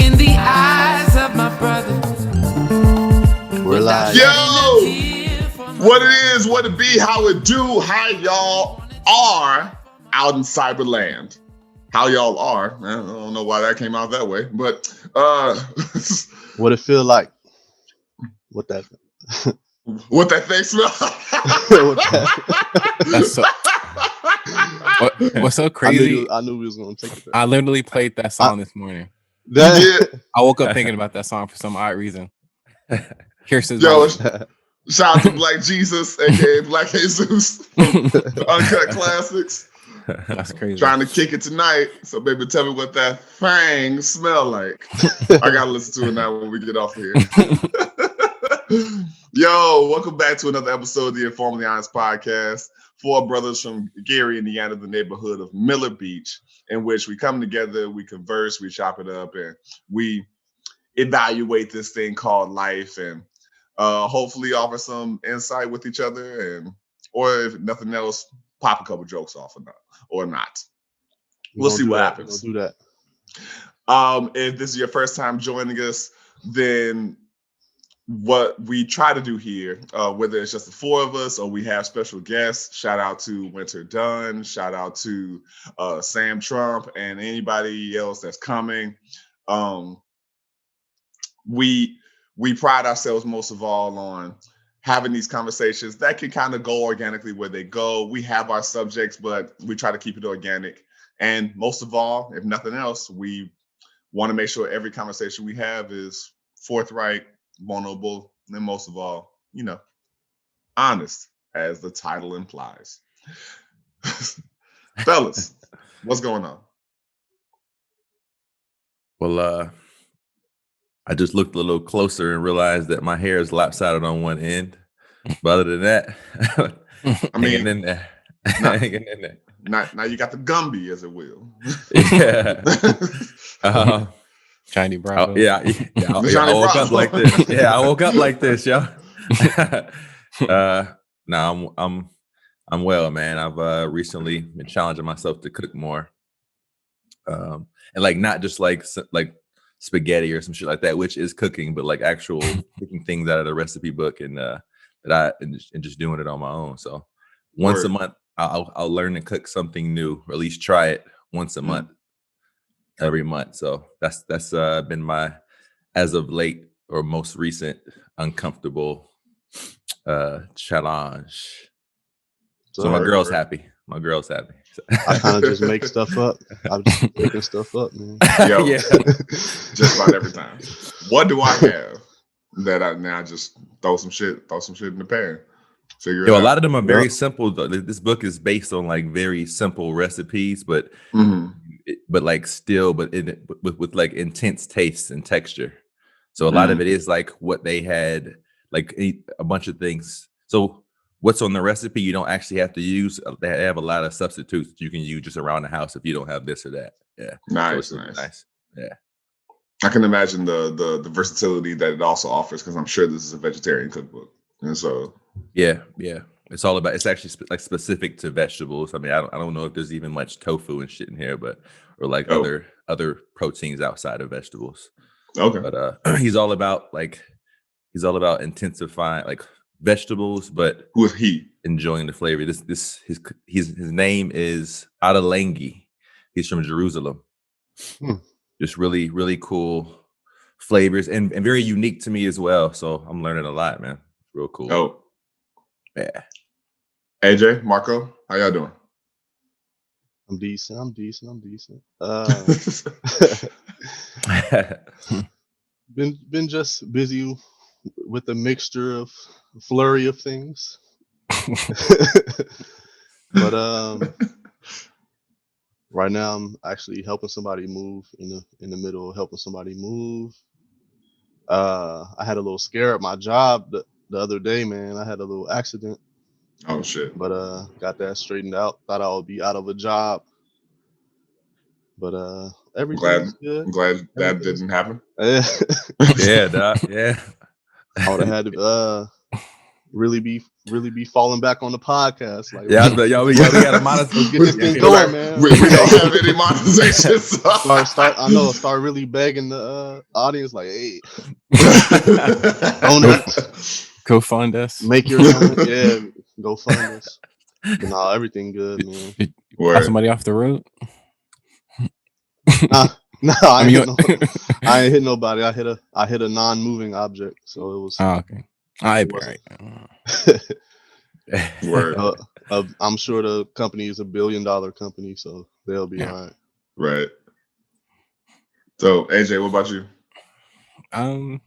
in the eyes of my brother. We're live. Yo, what it is, what it be, how it do, how y'all are out in cyberland. How y'all are. I don't know why that came out that way, but what it feel like? What that thing smell That's so, what's so crazy? I knew we was gonna take it there. I literally played that song this morning. That, I woke up thinking about that song for some odd reason. Kirsten's yo, shout out to Black Jesus, aka Black Jesus, Uncut Classics. That's crazy. Trying to kick it tonight. So baby, tell me what that thing smell like. I gotta listen to it now when we get off here. Yo, welcome back to another episode of the InforMILLy Honest Podcast. Four brothers from Gary, Indiana, the neighborhood of Miller Beach, in which we come together, we converse, we chop it up, and we evaluate this thing called life, and hopefully offer some insight with each other, and or if nothing else, pop a couple jokes off or not. We'll see what happens. We'll do that. If this is your first time joining us, then what we try to do here, whether it's just the four of us or we have special guests, shout out to Winter Dunn, shout out to Sam Trump and anybody else that's coming. We pride ourselves most of all on having these conversations that can kind of go organically where they go. We have our subjects, but we try to keep it organic. And most of all, if nothing else, we want to make sure every conversation we have is forthright, vulnerable, and most of all, honest, as the title implies. Fellas, what's going on? Well, I just looked a little closer and realized that my hair is lopsided on one end. But other than that, I mean, hanging in there. Now you got the Gumby, as it will. Yeah. Johnny Bravo. I woke up like this. Yeah, I woke up like this, yo. No, I'm well, man. I've recently been challenging myself to cook more, and like not just like spaghetti or some shit like that, which is cooking, but like actual picking things out of the recipe book and just doing it on my own. So once a month, I'll learn to cook something new, or at least try it once a month. Every month. So that's been my, as of late or most recent, uncomfortable challenge. So my girl's happy. My girl's happy. So. I kind of just make stuff up. I'm just making stuff up, man. Yo, yeah. Just about every time. What do I have that I now just throw some shit in the pan? Figure it out. A lot of them are very simple. This book is based on like very simple recipes, but with like intense taste and texture. So a lot of it is like what they had, like a bunch of things. So what's on the recipe, you don't actually have to use. They have a lot of substitutes that you can use just around the house if you don't have this or that. Yeah. Nice. Yeah. I can imagine the versatility that it also offers, because I'm sure this is a vegetarian cookbook. And so yeah. It's all about, it's actually like specific to vegetables. I mean, I don't know if there's even much tofu and shit in here, or like other proteins outside of vegetables. Okay. But he's all about intensifying like vegetables, but who is he? Enjoying the flavor. His name is Adelangi. He's from Jerusalem. Just really, really cool flavors and very unique to me as well. So I'm learning a lot, man. Real cool. Oh. Yeah. AJ, Marco, how y'all doing? I'm decent. Been just busy with a mixture of flurry of things. But right now I'm actually helping somebody move in the middle of helping somebody move. I had a little scare at my job the other day, man. I had a little accident. Oh shit. But got that straightened out. Thought I would be out of a job. But everything's good. I'm glad that didn't happen. Yeah, Doc. Yeah. I would have had to really be falling back on the podcast. Like, Yeah, but yo, we got to let's monetize. get this thing We're going, like, man. we don't have any monetization. Start really begging the audience, like, hey, donate, Go fund us. make your own, yeah, go fund us. But nah, everything good, man. Did you Word. buy somebody off the road? No, I ain't mean, hit nobody. I hit a non-moving object, so it was. Oh, okay. I be right. Word. I'm sure the company is $1 billion company, so they'll be all right. Right. So AJ, what about you? I'm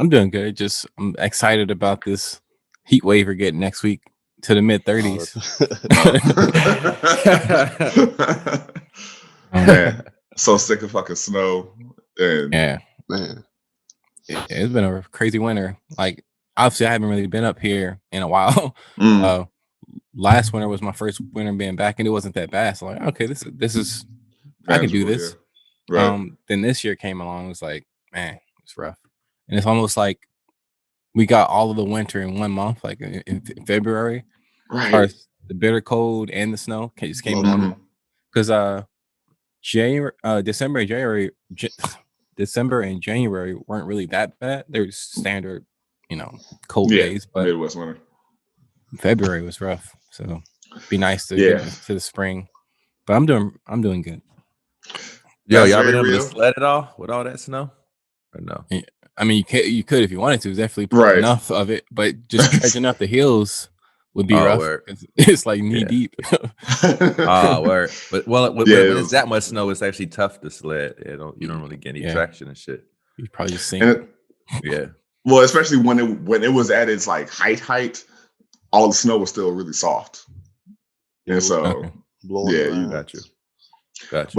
doing good. Just I'm excited about this heat wave we're getting next week to the mid 30s. Man, so sick of fucking snow. And Yeah, Man, it's been a crazy winter. Like, obviously, I haven't really been up here in a while. Last winter was my first winter being back, and it wasn't that bad. So, like, okay, this is I can do this. Yeah. Right. Then this year came along. It was like, man, it's rough, and it's almost like we got all of the winter in 1 month, like in February. Right. Or the bitter cold and the snow just came along. Because December and January weren't really that bad. They were standard, cold days. But Midwest winter. February was rough. So it'd be nice to get to the spring. But I'm doing good. Yo, That's y'all been very able real. to sled at all with all that snow? Or no? Yeah. I mean, you could if you wanted to. Definitely enough of it, but just trudging up the hills would be rough. It's like knee deep. Word. But when it's that much snow, it's actually tough to sled. You don't really get any traction and shit. You probably just sink. Well, especially when it was at its like height, all the snow was still really soft. And so you got you. But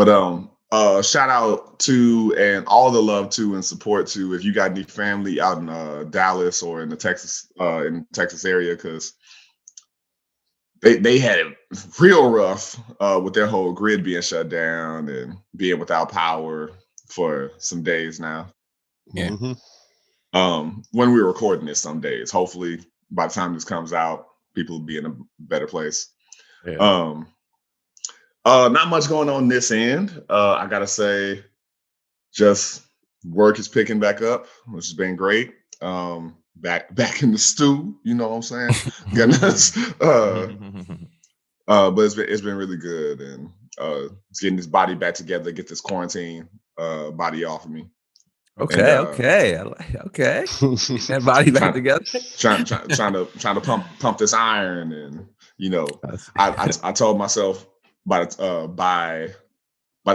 shout out to and all the love to and support to if you got any family out in Dallas or in the Texas area, because they had it real rough with their whole grid being shut down and being without power for some days now. Yeah. When we were recording this, some days. Hopefully, by the time this comes out, people will be in a better place. Yeah. Not much going on this end. I gotta say, just work is picking back up, which has been great. Back in the stew, you know what I'm saying? But it's been really good, and it's getting this body back together, get this quarantine body off of me. Okay. Get that body back together. Trying to pump this iron, and I told myself by the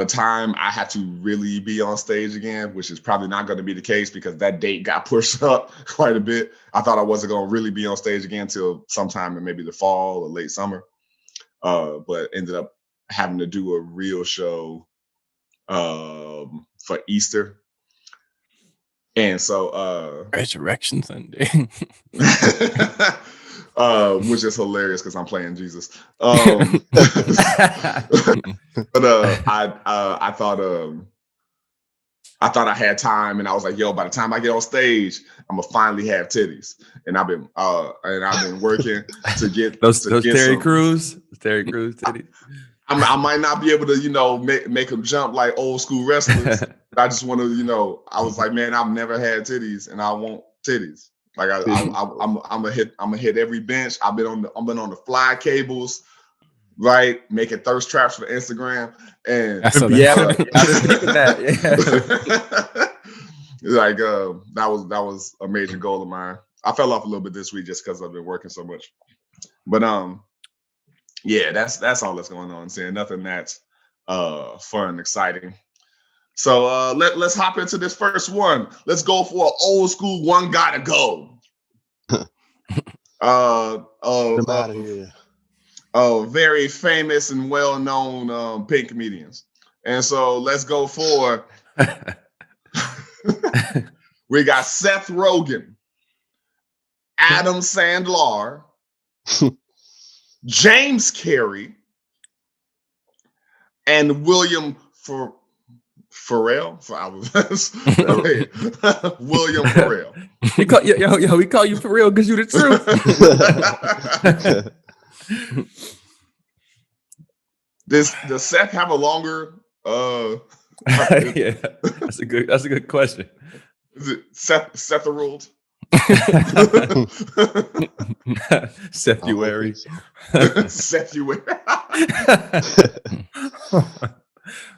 time I had to really be on stage again, which is probably not going to be the case because that date got pushed up quite a bit. I thought I wasn't going to really be on stage again until sometime in maybe the fall or late summer, but ended up having to do a real show for Easter. And so Resurrection Sunday. Which is hilarious because I'm playing Jesus. But I thought I had time, and I was like, yo, by the time I get on stage, I'm gonna finally have titties. And I've been working to get those Terry Crews titties. I might not be able to, make them jump like old school wrestlers. I just want to, I was like, man, I've never had titties, and I want titties. Like I'm gonna hit every bench. I've been on the fly cables, right? Making thirst traps for Instagram, and I've been thinking that. Like that was a major goal of mine. I fell off a little bit this week just because I've been working so much, but that's all that's going on. Saying nothing that's fun and exciting. So let's hop into this first one. Let's go for an old school one gotta go. Very famous and well-known pink comedians. And so let's go for we got Seth Rogen, Adam Sandler, James Carrey, and William Ferrell. William Ferrell. We call we call you for real because you the truth. Does Seth have a longer? Yeah, that's a good question. Is it Sethuary? Sethuary. Sethuary.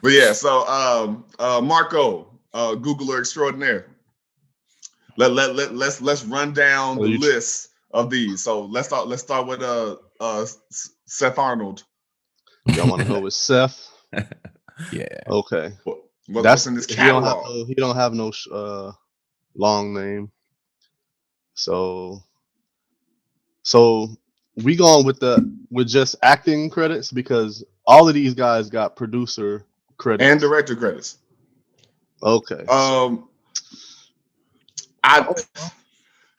But yeah, so Marco, Googler extraordinaire. Let's run down the list of these. So let's start with Seth Arnold. Y'all want to go with Seth? Yeah. Okay. What's in this catalog? He don't have no long name. So we going with just acting credits because all of these guys got producer credits and director credits. Okay. How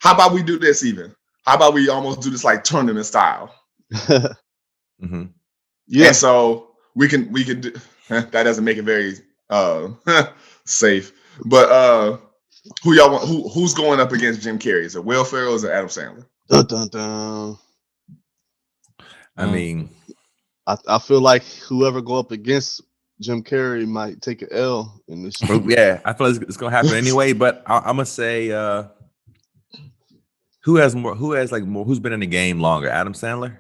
about we do this even? How about we almost do this like tournament style? Mm-hmm. Yeah. And so we can do that. Doesn't make it very safe. But who y'all want? Who's going up against Jim Carrey? Is it Will Ferrell or is it Adam Sandler? Dun, dun, dun. I mean, I feel like whoever go up against Jim Carrey might take an L in this. Yeah, I feel it's gonna happen anyway. But I'm gonna say who's been in the game longer? Adam Sandler?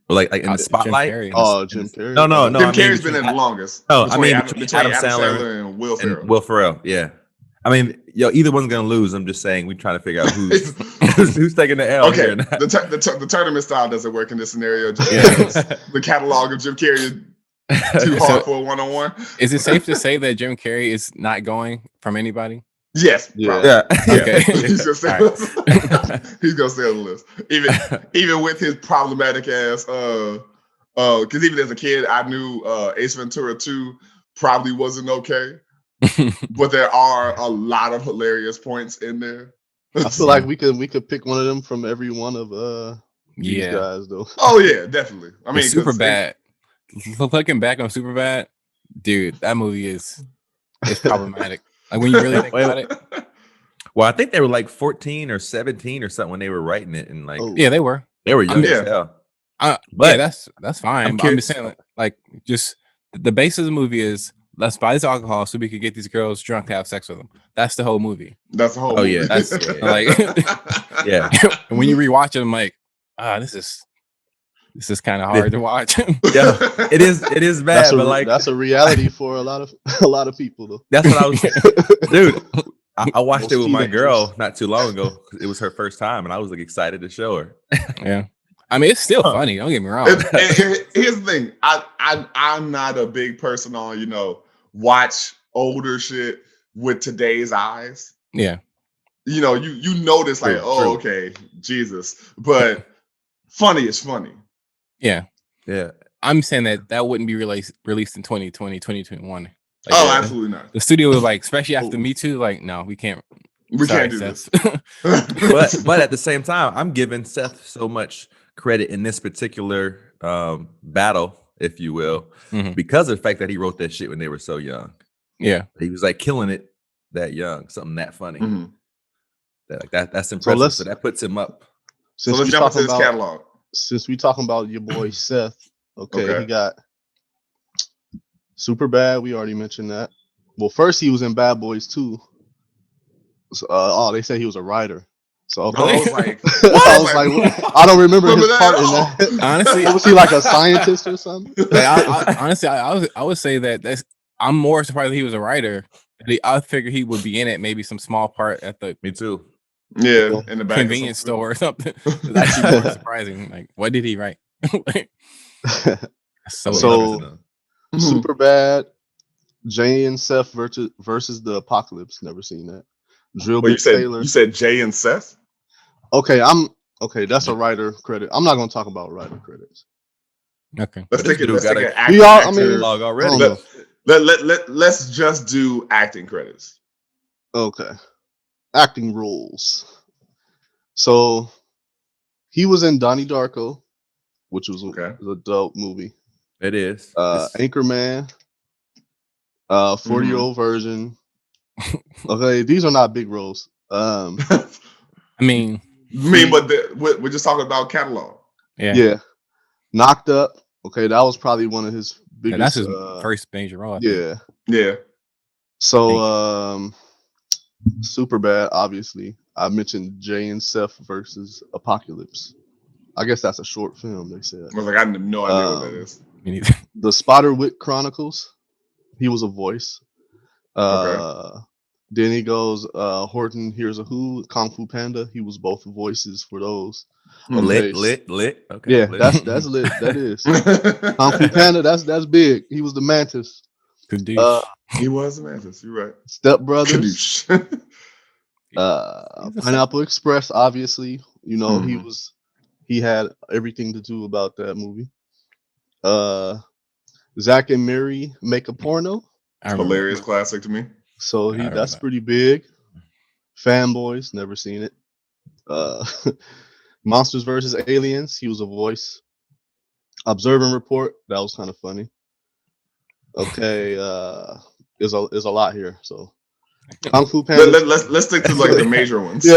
Or like in the spotlight? Jim Carrey. Oh, Jim Carrey. No. Jim Carrey's been in the longest. No, between Adam Sandler and Will Ferrell. Will Ferrell, yeah. I mean, either one's gonna lose. I'm just saying we're trying to figure out who's taking the L. Okay, Here. the tournament style doesn't work in this scenario. Just the catalog of Jim Carrey is too hard for a one-on-one. Is it safe to say that Jim Carrey is not going from anybody? Yes. Yeah. Okay. He's gonna stay on the list. Even with his problematic ass. Because even as a kid, I knew Ace Ventura 2 probably wasn't okay. But there are a lot of hilarious points in there. I feel like we could pick one of them from every one of these guys though. Oh yeah, definitely. I mean, Super Bad. Looking back on Super Bad, dude, that movie is problematic. Like when you really think about it. Well, I think they were like 14 or 17 or something when they were writing it, and like yeah, they were young as hell. But that's fine. I'm just saying, like, just the base of the movie is let's buy this alcohol so we could get these girls drunk to have sex with them. That's the whole movie. That's the whole movie. Yeah, that's like yeah. And when you rewatch it, I'm like, this is kind of hard to watch. Yeah, it is bad, but like that's a reality for a lot of people though. That's what I was, dude. I watched it with my girl not too long ago. It was her first time, and I was like excited to show her. Yeah, I mean it's still funny. Don't get me wrong. Here's the thing: I'm not a big person on watch older shit with today's eyes. Yeah, you notice like, true. Okay, Jesus, but funny is funny. Yeah. I'm saying that wouldn't be released in 2020, 2021. Like, absolutely not. The studio was like, especially after Me Too, like, no, we can't. We can't do this. but at the same time, I'm giving Seth so much credit in this particular battle, if you will, because of the fact that he wrote that shit when they were so young. Yeah, he was like killing it that young, something that funny. That's impressive. So that puts him up. So let's jump into his catalog. Since we talking about your boy Seth, okay, he got Super Bad. We already mentioned that. Well, first he was in Bad Boys 2. So, they said he was a writer. So okay. I was like, I don't remember his part in that. Honestly, was he like a scientist or something? Honestly, I would say that I'm more surprised that he was a writer. I figured he would be in it, maybe some small part at the. Me too. Yeah, in the back convenience store or something. It's actually more surprising. Like, what did he write? So Super Bad, Jay and Seth versus the Apocalypse. Never seen that. Drill Bit Taylor. You said Jay and Seth? Okay, that's a writer credit. I'm not gonna talk about writer credits. Okay. Let's take it. Already. Let's just do acting credits. Okay. Acting roles. So he was in Donnie Darko, which was a dope movie. It is. Anchorman, 40-year-old version. Okay, these are not big roles. I mean, but we're just talking about catalog. Yeah. Knocked Up. Okay, that was probably one of his biggest. That's his first major role. I think. Yeah. So, Super Bad. Obviously, I mentioned Jay and Seth versus Apocalypse. I guess that's a short film. They said. I was like, I have no idea what that is. Me neither. The Spiderwick Chronicles. He was a voice. Okay. Then he goes, Horton Hears a Who, Kung Fu Panda. He was both voices for those. Okay. Lit. Okay. Yeah, lit. that's lit. That is. Kung Fu Panda, that's big. He was the Mantis. He was the Mantis. You're right. Step Brothers. Kadoosh. Pineapple Express, obviously. You know, he had everything to do about that movie. Zach and Mary Make a Porno. Hilarious classic to me. So that's pretty big. Fanboys, never seen it. Monsters versus Aliens, he was a voice. Observe and Report, that was kind of funny. Okay, there's a lot here. So Kung Fu Panda. Let's stick to like the major ones. Yeah,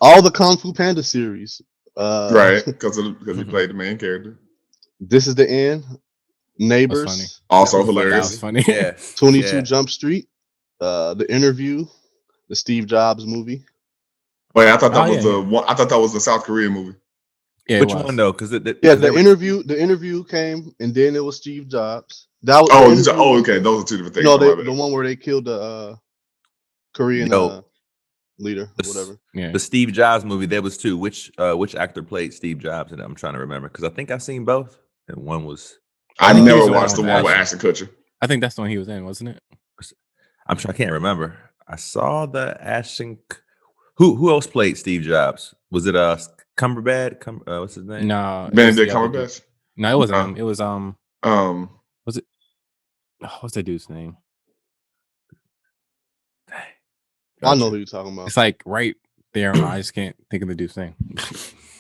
all the Kung Fu Panda series. Right, because he played the main character. This Is the End. Neighbors, also hilarious. That was funny. Yeah. 22 Jump Street, The Interview, the Steve Jobs movie. Wait, I thought that was the one. I thought that was the South Korean movie. Yeah, which one though? Because the interview came, and then it was Steve Jobs. That was okay. Those are two different things. No, the one where they killed the Korean leader, or whatever. Yeah, the Steve Jobs movie. There was two. Which actor played Steve Jobs? And I'm trying to remember because I think I've seen both, and one was. I never watched the one with Ashton Kutcher. I think that's the one he was in, wasn't it? I'm sure I can't remember. I saw the Ashton. Who else played Steve Jobs? Was it Cumberbatch? What's his name? No, Benedict Cumberbatch. No, it wasn't him. It was Was it? What's that dude's name? I know who you're talking about. It's like right there. I just can't think of the dude's name.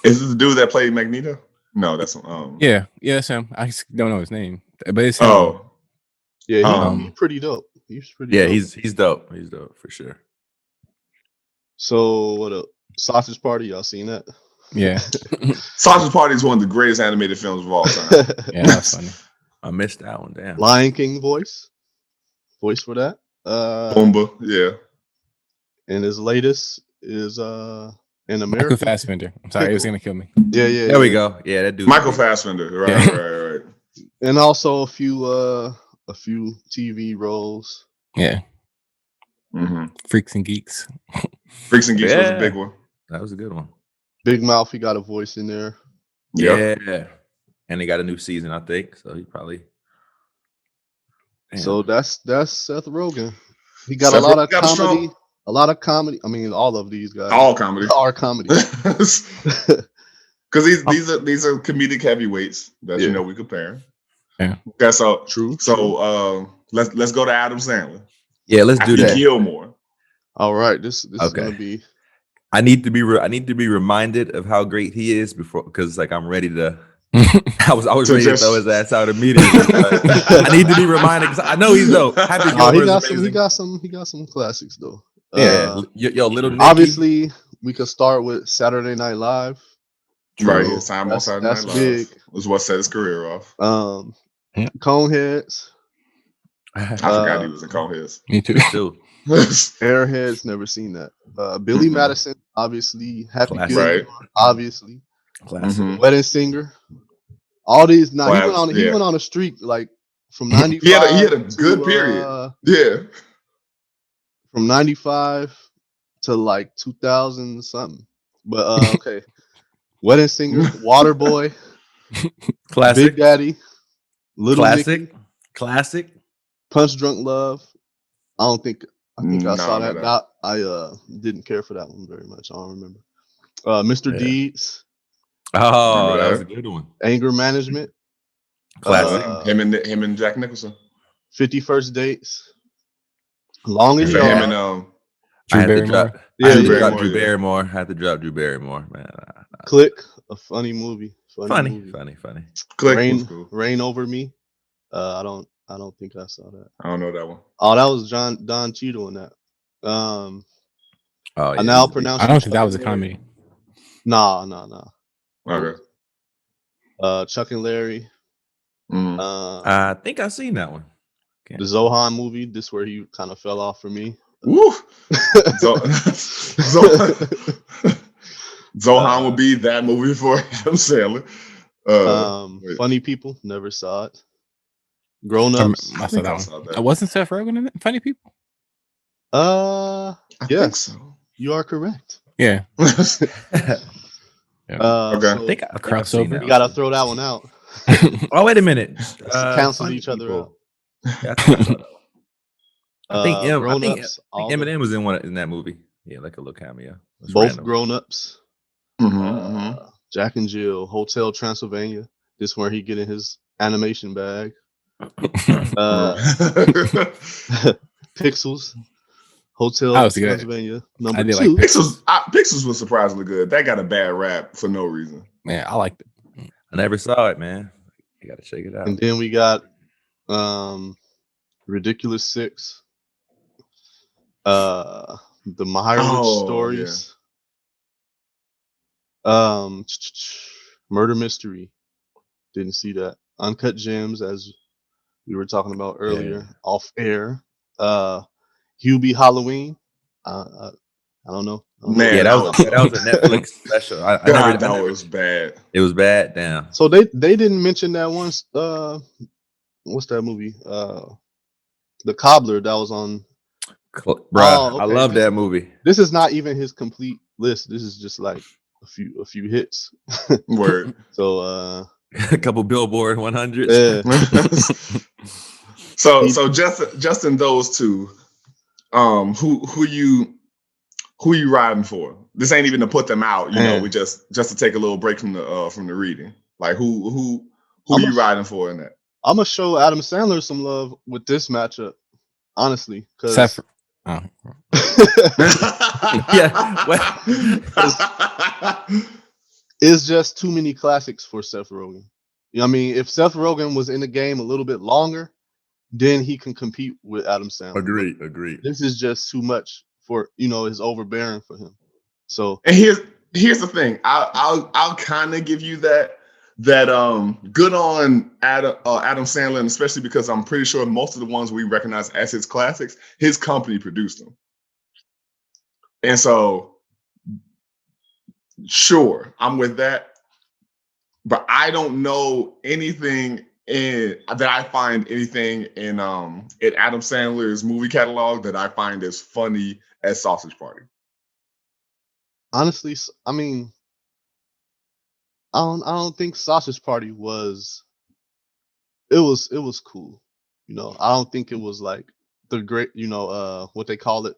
Is this the dude that played Magneto? No, that's yeah, that's him. I just don't know his name, but it's him. Oh, yeah, he's pretty dope. He's pretty. Yeah, dope. he's dope. He's dope for sure. So what up? Sausage Party, y'all seen that? Yeah. Sausage Party is one of the greatest animated films of all time. Yeah, that's funny. I missed that one. Damn. Lion King voice for that. Pumbaa, yeah. And his latest is in America. Michael Fassbender. I'm sorry, it was gonna kill me. Yeah. There we go. Yeah, that dude. Michael Fassbender. Right. And also a few TV roles. Yeah. Mm-hmm. Freaks and Geeks. Freaks and Geeks was a big one. That was a good one. Big Mouth, he got a voice in there. Yeah. And they got a new season, I think. So he probably. Damn. So that's Seth Rogen. He got a lot of comedy. A lot of comedy. I mean, all of these guys. All comedy. Are comedy. Because these are comedic heavyweights that you know we compare. Yeah. Okay, so true. So let's go to Adam Sandler. Yeah, let's do that. Gilmore. All right, this is gonna be. I need to be reminded of how great he is because like I'm ready to. I was ready to throw his ass out immediately. I need to be reminded because I know he's dope. Happy Gilmore he got some classics though. Yeah, yo, little Nicky. Obviously, we could start with Saturday Night Live. Right, his time on Saturday Night Live. Big. Was what set his career off. Coneheads. I forgot he was in Coneheads. Me too. Airheads, never seen that. Billy Madison, obviously. Happy Gilmore, obviously. Classic. Wedding Singer. All these. Now he went on a streak like from 95. He had a good period. From 95 to like 2000 something. But okay. Wedding Singer, Waterboy, Classic. Big Daddy, Little Nicky, Classic. Punch Drunk Love. I think I saw that. No. I didn't care for that one very much. I don't remember. Mr. Deeds. Oh, that was a good one. Anger Management. Classic. Him and Jack Nicholson. 50 First Dates. Long and Him Yard. and I had to drop Drew Barrymore. Barrymore. I had to drop Drew Barrymore, man. Click, a funny movie. Funny. Click Rain, was cool. Rain Over Me. I don't I don't think I saw that. I don't know that one. Oh, that was Don Cheadle in that. Oh I yeah. now pronounce. I don't think that was a comedy. Nah. Okay. Chuck and Larry. Mhm. I think I've seen that one. The Zohan movie. This where he kind of fell off for me. Woo. Zohan would be that movie for Adam Sandler. Funny People. Never saw it. Grown Ups. I saw that one. I wasn't Seth Rogen in it? Funny People. I think so. You are correct. Yeah. Okay. So I think I've seen crossover. that you gotta one. throw that one out. Oh, wait a minute. Cancel Funny each other People. out. Yeah, I think I saw that one. I think Grown Ups. Eminem was in that movie. Yeah, like a little cameo. It's Both random. Grown Ups. Jack and Jill. Hotel Transylvania. This where he get in his animation bag. Pixels. Hotel That was good. Pennsylvania. Number I did 2. like Pixels was surprisingly good. That got a bad rap for no reason. Man, I liked it. I never saw it, man. You gotta check it out. And then we got Ridiculous 6. The Meyerowitz stories. Murder Mystery. Didn't see that. Uncut Gems, as we were talking about earlier, off air. Hubie Halloween. I don't know. Man, Yeah, that was a Netflix special. That was bad. It was bad. Damn. So they didn't mention that once. What's that movie? The Cobbler that was on. Bruh, okay. I love that movie. This is not even his complete list. This is just like a few hits. Word. So A couple Billboard 100s. yeah. So just in those two, who you riding for? This ain't even to put them out, you know. We just to take a little break from the reading. Like who you riding for in that? I'm gonna show Adam Sandler some love with this matchup, honestly, because Yeah. Well, it's just too many classics for Seth Rogen. You know what I mean? If Seth Rogen was in the game a little bit longer, then he can compete with Adam Sandler. Agreed. This is just too much for his overbearing for him. So and here's the thing. I'll kind of give you that good on Adam Sandler, and especially because I'm pretty sure most of the ones we recognize as his classics, his company produced them. And so, sure, I'm with that. But I don't know anything that I find anything in Adam Sandler's movie catalog that I find as funny as Sausage Party. Honestly, I mean, I don't think Sausage Party was. It was cool, I don't think it was like the great, what they call it,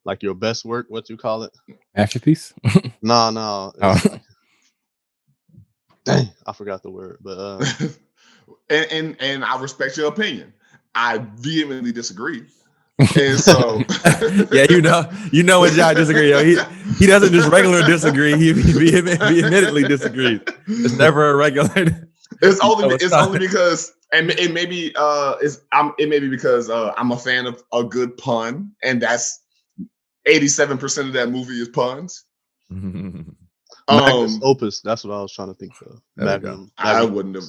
like your best work. What you call it? Masterpiece. No. Like, dang, I forgot the word, but and I respect your opinion. I vehemently disagree. And so yeah, you know when John disagree. He doesn't just regular disagree. He vehemently disagrees. It's never a regular. It's only because, and it may be because I'm a fan of a good pun, and that's 87% of that movie is puns. Magnus Opus. That's what I was trying to think of. Magnum. I wouldn't have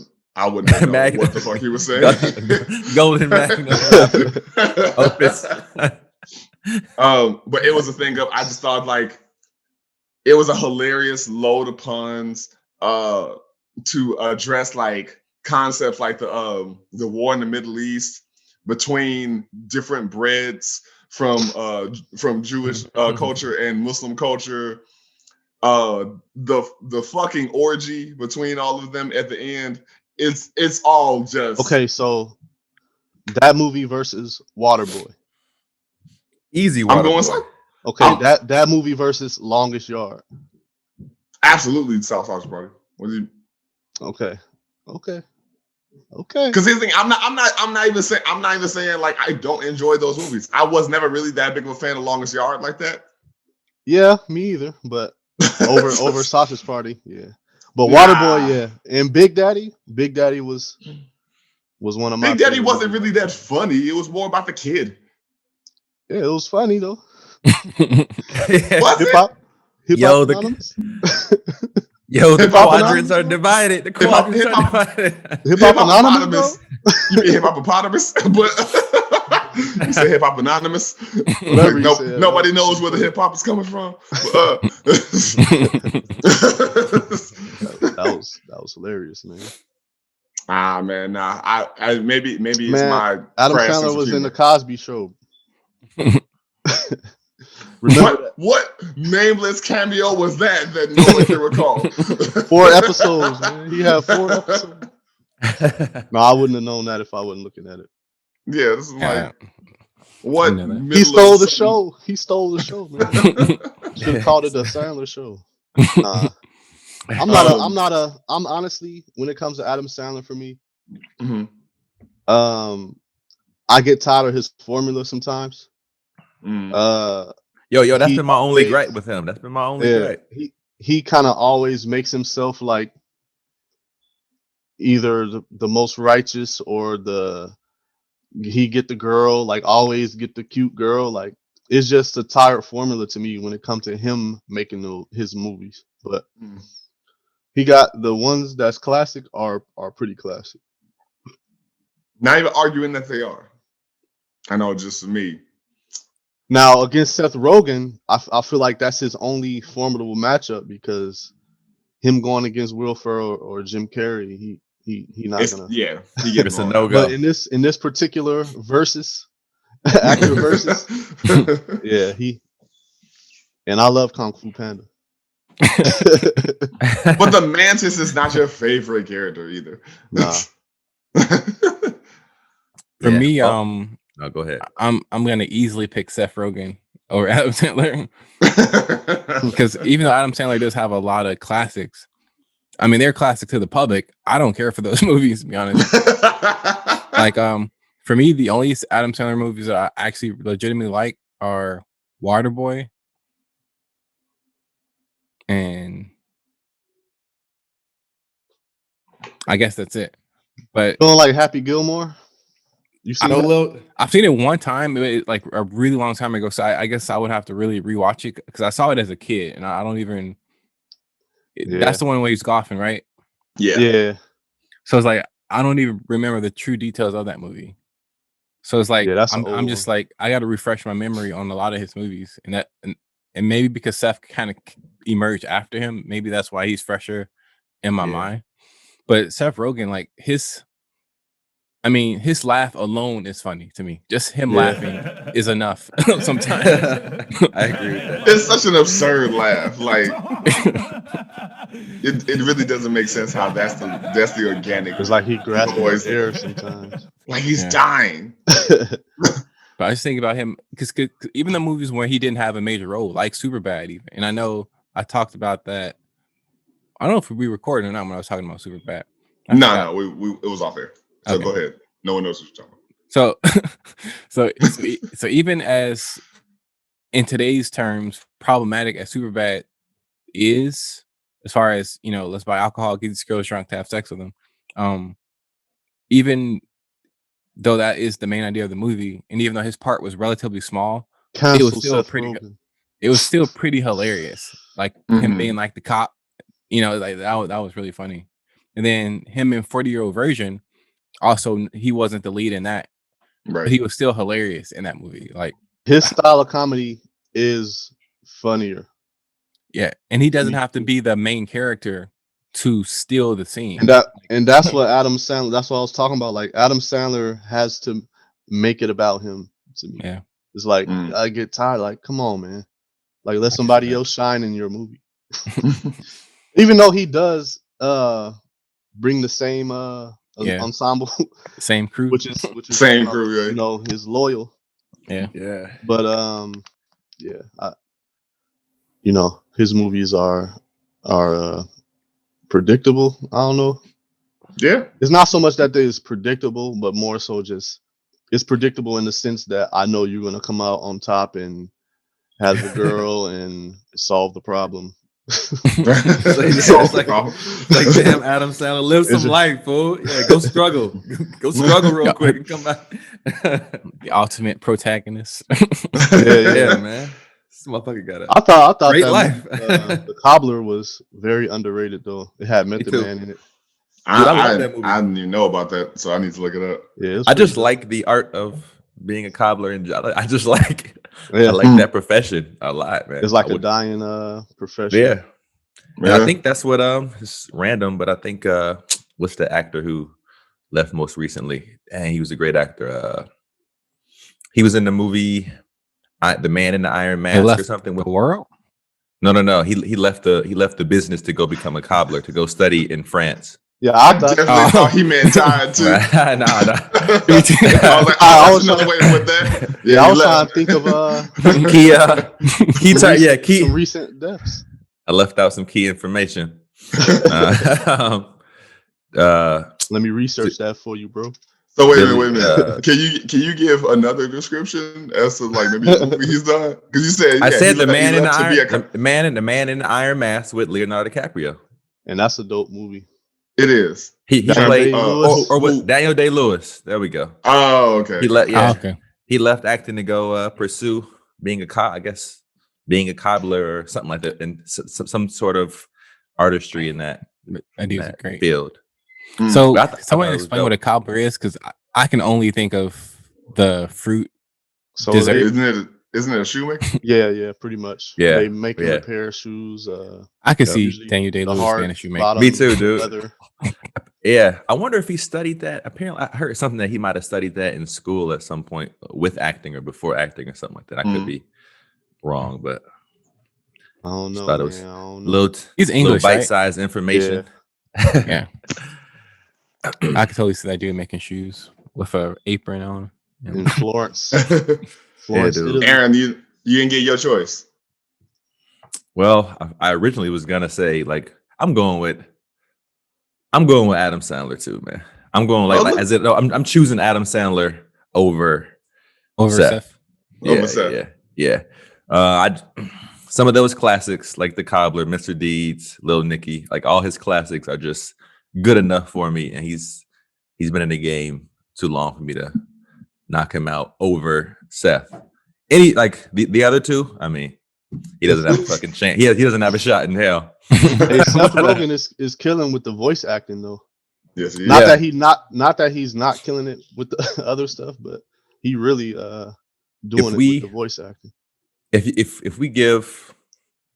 known what the fuck he was saying. Golden Magnum Opus. But it was a thing of, I just thought like it was a hilarious load of puns to address like concepts like the war in the Middle East between different breeds from Jewish culture and Muslim culture. The fucking orgy between all of them at the end. It's all just okay. So that movie versus Waterboy. Easy Waterboy. I'm going so. Okay, that movie versus Longest Yard. Absolutely, Sausage Party. Okay. Because here's the thing, I'm not even saying like I don't enjoy those movies. I was never really that big of a fan of Longest Yard like that. Yeah, me either. But over Sausage Party, yeah. But Waterboy, yeah, and Big Daddy was was one of my. Big Daddy favorite wasn't movies. really that funny. It was more about the kid. Yeah, it was funny though. Was Hip it? hop Yo, the- Anonymous. Yo, the Hip-Hop quadrants Anonymous, are bro? divided. The Hip-hop- quadrants are hip-hop- divided. Hip Hop Anonymous, bro. You mean hippopotamus? But you say hip hop anonymous. Whatever you said, nobody bro. knows where the hip hop is coming from. That was hilarious, man. Man, nah. I maybe it's Man, my Adam crass sense Sandler of was in humor. the Cosby Show. Remember What nameless cameo was that no one can recall? 4 episodes, man. He had 4 episodes. No, I wouldn't have known that if I wasn't looking at it. Yeah, this is Yeah. like what I know that. middle He stole of the something- show. He stole the show, man. Should have called it the Sandler Show. Nah, I'm honestly, when it comes to Adam Sandler, for me, Mhm. I get tired of his formula sometimes. Mm. Yo, that's He been my only always- gripe with him. That's been my only Yeah, gripe. he kind of always makes himself like either the most righteous or he get the girl, like always get the cute girl. Like it's just a tired formula to me when it comes to him making his movies. But Mm. he got the ones that's classic are pretty classic. Not even arguing that they are. I know, just me. Now against Seth Rogen, I feel like that's his only formidable matchup because him going against Will Ferrell or Jim Carrey, he not It's, gonna. yeah, he getting It's a on. no-go. But in this particular versus actor versus, yeah, and I love Kung Fu Panda. But the Mantis is not your favorite character either. Nah. For Yeah. me, No, go ahead. I'm gonna easily pick Seth Rogen over Adam Sandler because even though Adam Sandler does have a lot of classics, I mean they're classic to the public. I don't care for those movies, to be honest. Like for me, the only Adam Sandler movies that I actually legitimately like are Waterboy and I guess that's it. But Feeling like Happy Gilmore. You see I've seen it one time, like a really long time ago. So I guess I would have to really rewatch it because I saw it as a kid, and I don't even. Yeah. That's the one where he's golfing, right? Yeah. So it's like I don't even remember the true details of that movie. So it's like Yeah, that's an I'm old just one. like I got to refresh my memory on a lot of his movies, and maybe because Seth kind of emerged after him, maybe that's why he's fresher in my mind. But Seth Rogen, like his laugh alone is funny to me. Just him laughing is enough sometimes. I agree with that. It's such an absurd laugh. Like it really doesn't make sense how that's the organic. It's like he grabs voice. the air sometimes. Like he's dying. But I just think about him because even the movies where he didn't have a major role, like Superbad, even, and I know I talked about that. I don't know if we recorded or not when I was talking about Superbad. No, we it was off air. So Okay. go ahead. No one knows what you're talking about. So even as in today's terms, problematic as Superbad is, as far as let's buy alcohol, get these girls drunk to have sex with them. Even though that is the main idea of the movie, and even though his part was relatively small, it was still It was still pretty hilarious. Like him being like the cop, like that was really funny. And then him in 40-Year-Old Version, also he wasn't the lead in that, Right. but he was still hilarious in that movie. Like His style of comedy is funnier. yeah, and he doesn't have to be the main character to steal the scene. And that's what Adam Sandler. That's what I was talking about. Like Adam Sandler has to make it about him. To me, Yeah. It's like I get tired. Like, come on, man. Like let somebody else shine in your movie. Even though he does bring the same ensemble, Same crew, which is Same crew, right? His loyal. Yeah. But his movies are predictable. I don't know. Yeah. It's not so much that it's predictable, but more so just it's predictable in the sense that I know you're gonna come out on top and have the girl and solve the problem. It's like damn, Adam Sandler, live some life, fool. Yeah, go struggle. Go struggle real quick and come back. The ultimate protagonist. Yeah, man. This motherfucker got it. I thought Great that life. The Cobbler was very underrated though. It had Method Man in it. I love that movie. I didn't even know about that, so I need to look it up. Yeah, I just like the art of being a cobbler, and I just like I like that profession a lot, man. It's like a dying profession. Yeah. And I think that's what it's random, but I think what's the actor who left most recently? And he was a great actor. He was in the movie The Man in the Iron Mask or something with the world. No. He left the business to go become a cobbler, to go study in France. Yeah, I definitely thought he meant tired too. No. I was like, I was another way with that. Yeah, I was trying to think of some recent deaths. I left out some key information. Let me research that for you, bro. So wait a minute. Can you give another description as to like maybe the movie he's done? Because you said I said the man in the Iron Mask with Leonardo DiCaprio, and that's a dope movie. It is. He played or with Daniel Day-Lewis. There we go. Oh, okay. He left acting to go pursue being being a cobbler or something like that, and some sort of artistry in that great field. So someone explain what a cobbler is, because I can only think of the fruit dessert. Isn't it a shoemaker? Yeah, pretty much. Yeah, they make a pair of shoes. I can see Daniel Day-Lewis being a shoemaker. Me too, dude. Yeah, I wonder if he studied that. Apparently, I heard something that he might have studied that in school at some point with acting or before acting or something like that. I could be wrong, but I don't know. Thought it was he's English, bite-sized information. Yeah. I could totally see that dude making shoes with an apron on. In Florence. Aaron, you didn't get your choice. Well, I originally was gonna say like I'm going with Adam Sandler too, man. I'm going I'm choosing Adam Sandler over Seth. Yeah. Some of those classics like The Cobbler, Mr. Deeds, Lil Nicky, like all his classics are just good enough for me, and he's been in the game too long for me to knock him out over Seth. The other two, I mean, he doesn't have a fucking chance. He doesn't have a shot in hell. Hey, Seth Rogen is killing with the voice acting though. Yes, he is. Not that he's not killing it with the other stuff, but he really doing it with the voice acting. If we give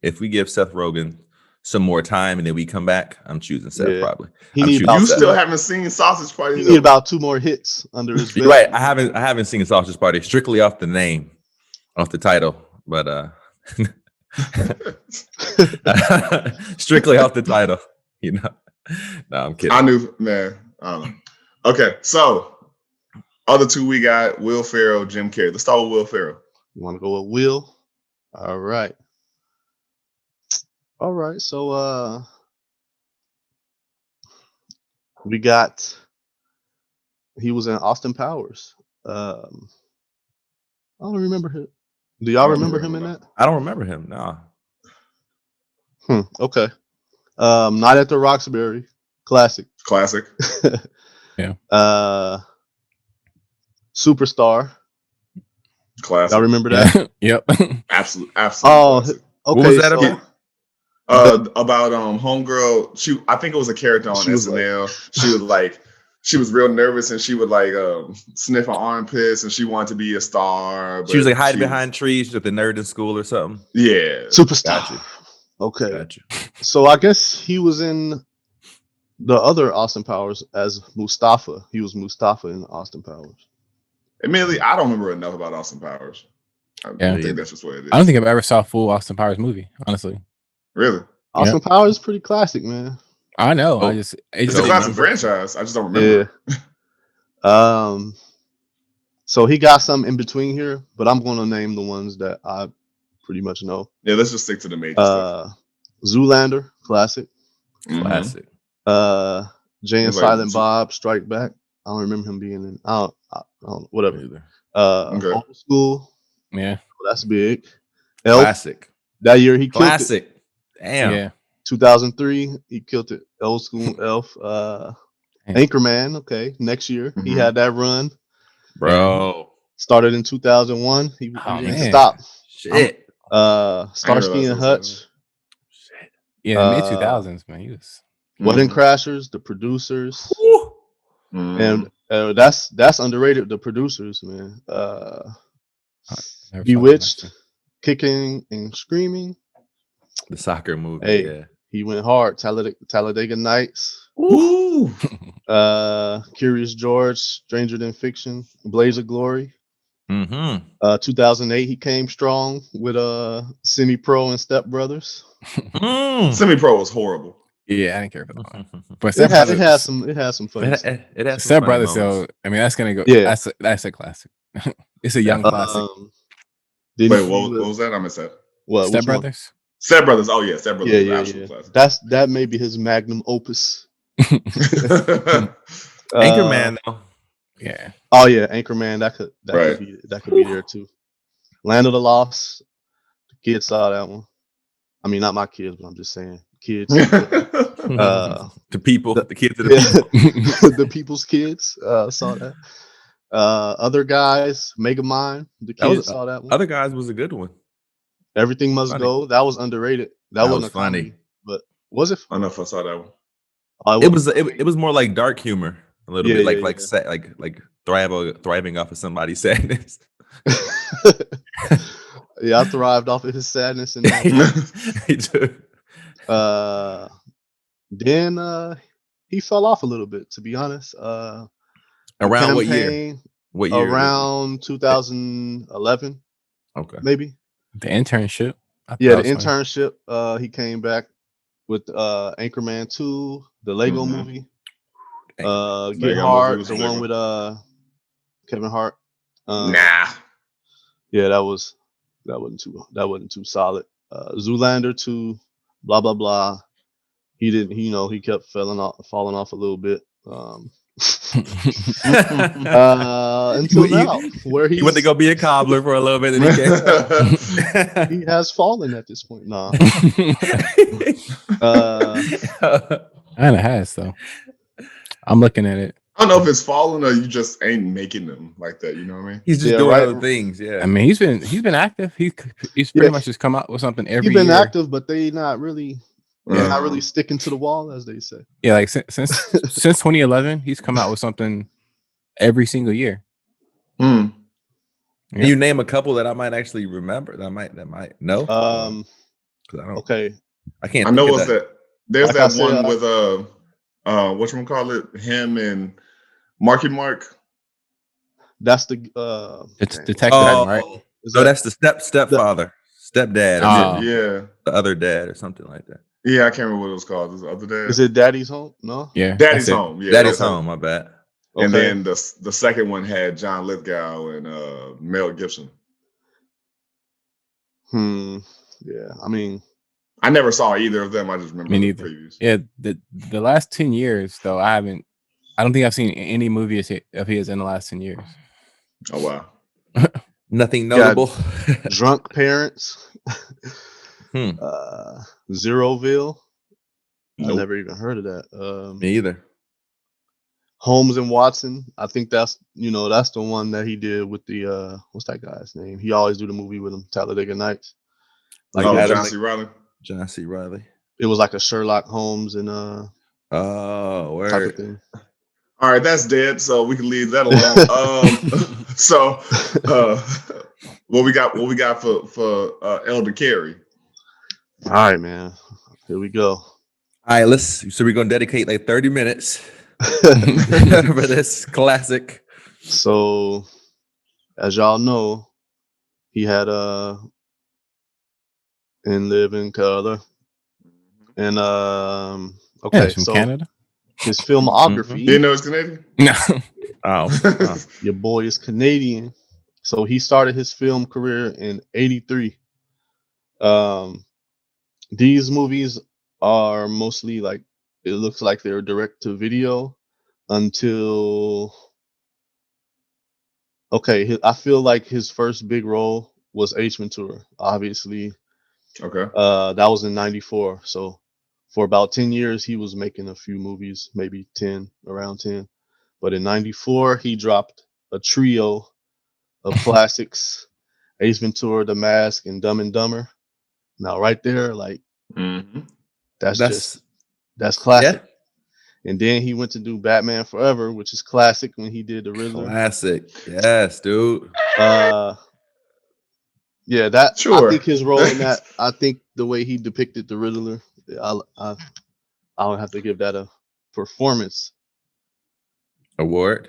Seth Rogen some more time and then we come back, I'm choosing Seth probably. You still haven't seen Sausage Party. You need about 2 more hits under his belt. Right. I haven't seen Sausage Party, strictly off the name, off the title, but strictly off the title, you know. No, I'm kidding. I knew, man. I don't know. Okay, so other two we got Will Ferrell, Jim Carrey. Let's start with Will Ferrell. You want to go with Will? All right. So we got, he was in Austin Powers. I don't remember him. Do y'all remember him in that? I don't remember him. No. Okay. Night at the Roxbury. Classic. Yeah. Superstar. Classic. Y'all remember that? Yep. Absolutely. Oh, okay. What was that about? About homegirl. I think it was a character on SNL. She was real nervous and she would sniff her armpits and she wanted to be a star. She was hiding behind trees with the nerd in school or something. Yeah. Superstar. Gotcha. Okay. Gotcha. So I guess he was in the other Austin Powers as Mustafa. He was Mustafa in Austin Powers. Admittedly, I don't remember enough about Austin Powers. I think that's just what it is. I don't think I've ever saw a full Austin Powers movie, honestly. Really? Austin Powers is pretty classic, man. I know. It's a classic franchise. I just don't remember. Yeah. So he got some in between here, but I'm going to name the ones that I pretty much know. Yeah, let's just stick to the major stuff. Zoolander, classic. Mm-hmm. Classic. Jay and Silent Bob Strike Back. I don't remember him being in. I don't whatever. Okay. Old School. Yeah. That's big. Classic. That year he killed Classic. Damn. Yeah. 2003, he killed it. Old School Elf. Damn. Anchorman. Okay, next year he Mhm. had that run. Bro. Started in 2001. He Oh, didn't man. stop. Shit. Starsky and Hutch. Shit. Yeah, mid Uh, 2000s, man. He was. Wedding Mhm. Crashers, The Producers, Woo. Mhm. and that's underrated. The Producers, man. Never saw that Bewitched, actually. Kicking and Screaming. The soccer movie. Hey, Yeah. he went hard. Talladega Nights, Woo. Curious George, Stranger Than Fiction, Blaze of Glory. Mm-hmm. 2008, he came strong with Semi Pro and Step Brothers. Mm. Semi Pro was horrible. Yeah, I didn't care for that one. But It Step had Brothers, some funny stuff. It has some Step funny Brothers, moments. though. I mean, that's gonna go. Yeah. That's a classic. It's a young classic. Then Wait, he what was was that? I missed that. what? Step Which one? Brothers. Step Brothers. Oh yeah, Step Brothers Yeah, was yeah, absolute yeah. classic. That may be his magnum opus. Anchorman, though. Yeah. Oh yeah, Anchorman. That Right. could be there too. Land of the Lost. The kids saw that one. I mean, not my kids, but I'm just saying kids. The people, the- the kids of the people. The people's kids saw that. Other guys, Megamind. The That was- kids saw that one. Other Guys was a good one. Everything Must funny. Go. That was underrated. That was wasn't a funny. comedy, but was it? I don't know if I saw that one. It was more like dark humor, a little Yeah, bit, yeah, like yeah. sad, like thriving off of somebody's sadness. Yeah, I thrived off of his sadness and that. Me too. Then he fell off a little bit, to be honest. The Around what year? campaign, What year? Around 2011, Okay. maybe. The Internship. I thought Yeah, that the was funny. internship. He came back with Anchorman 2, the Lego Mhm. movie. Anchorman. Get Lego Hard, movie was the Lego. one with Kevin Hart. Nah. Yeah, that wasn't too solid. Zoolander 2, blah blah blah. He didn't. He kept falling off a little bit. Until You- now, where He went to go be a cobbler for a little bit, and he came back. he has fallen at this point. Nah. Kind of has though. I'm looking at it. I don't know if it's falling or you just ain't making them like that. You know what I mean? He's just Yeah, doing right. other things. Yeah. I mean, he's been active. He's pretty Yeah. much just come out with something every He's been year. active, but they not really. Yeah. Not really sticking to the wall, as they say. Yeah, like since 2011, he's come out with something every single year. Hmm. Can you name a couple that I might actually remember? That might know. 'Cause I don't. Okay. I can't. I know think what's of that. that. There's Like I that said, one with whatchamacallit, him and Marky Mark. That's the It's dang, Detective, Oh, right? is no, that- that's the stepfather, stepdad, or Oh. something. Yeah. The other dad, or something like that. Yeah, I can't remember what it was called. Is the other dad? Is it Daddy's Home? No. Yeah, Daddy's that's it. Home? Yeah, Daddy's that's it. Home. My bad. And Okay. then the second one had John Lithgow and Mel Gibson. Yeah. I mean, I never saw either of them. I just remember Me the neither. previews. Yeah, the last 10 years though, I don't think I've seen any movie of his in the last 10 years. Oh wow. Nothing Got- notable. Drunk Parents. Hmm. Zeroville. I Nope. never even heard of that. Me either. Holmes and Watson. I think that's the one that he did with the what's that guy's name? He always do the movie with him, Talladega Nights. Like Oh, Adam John C. Reilly. John C. Reilly. it was like a Sherlock Holmes and Oh, type of word. thing. All right, that's dead, so we can leave that alone. So what we got for Elder Carey? All right, man. Here we go. All right, so we're gonna dedicate like 30 minutes for this classic. So, as y'all know, he had In Living Color, and Yeah, okay, he's from so Canada. his filmography. You didn't know it's Canadian? No. Oh, Your boy is Canadian, so he started his film career in '83. These movies are mostly like it looks like they're direct to video until I feel like his first big role was Ace Ventura. Obviously, Okay. That was in '94. So for about 10 years, he was making a few movies, maybe 10, around 10. But in '94, he dropped a trio of classics: Ace Ventura, The Mask, and Dumb and Dumber. Now, right there, like that's classic. Yeah. And then he went to do Batman Forever, which is classic when he did the Riddler. Classic. Yes, dude. Yeah, that Sure. I think his role in that. I think the way he depicted the Riddler, I don't have to give that a performance Award.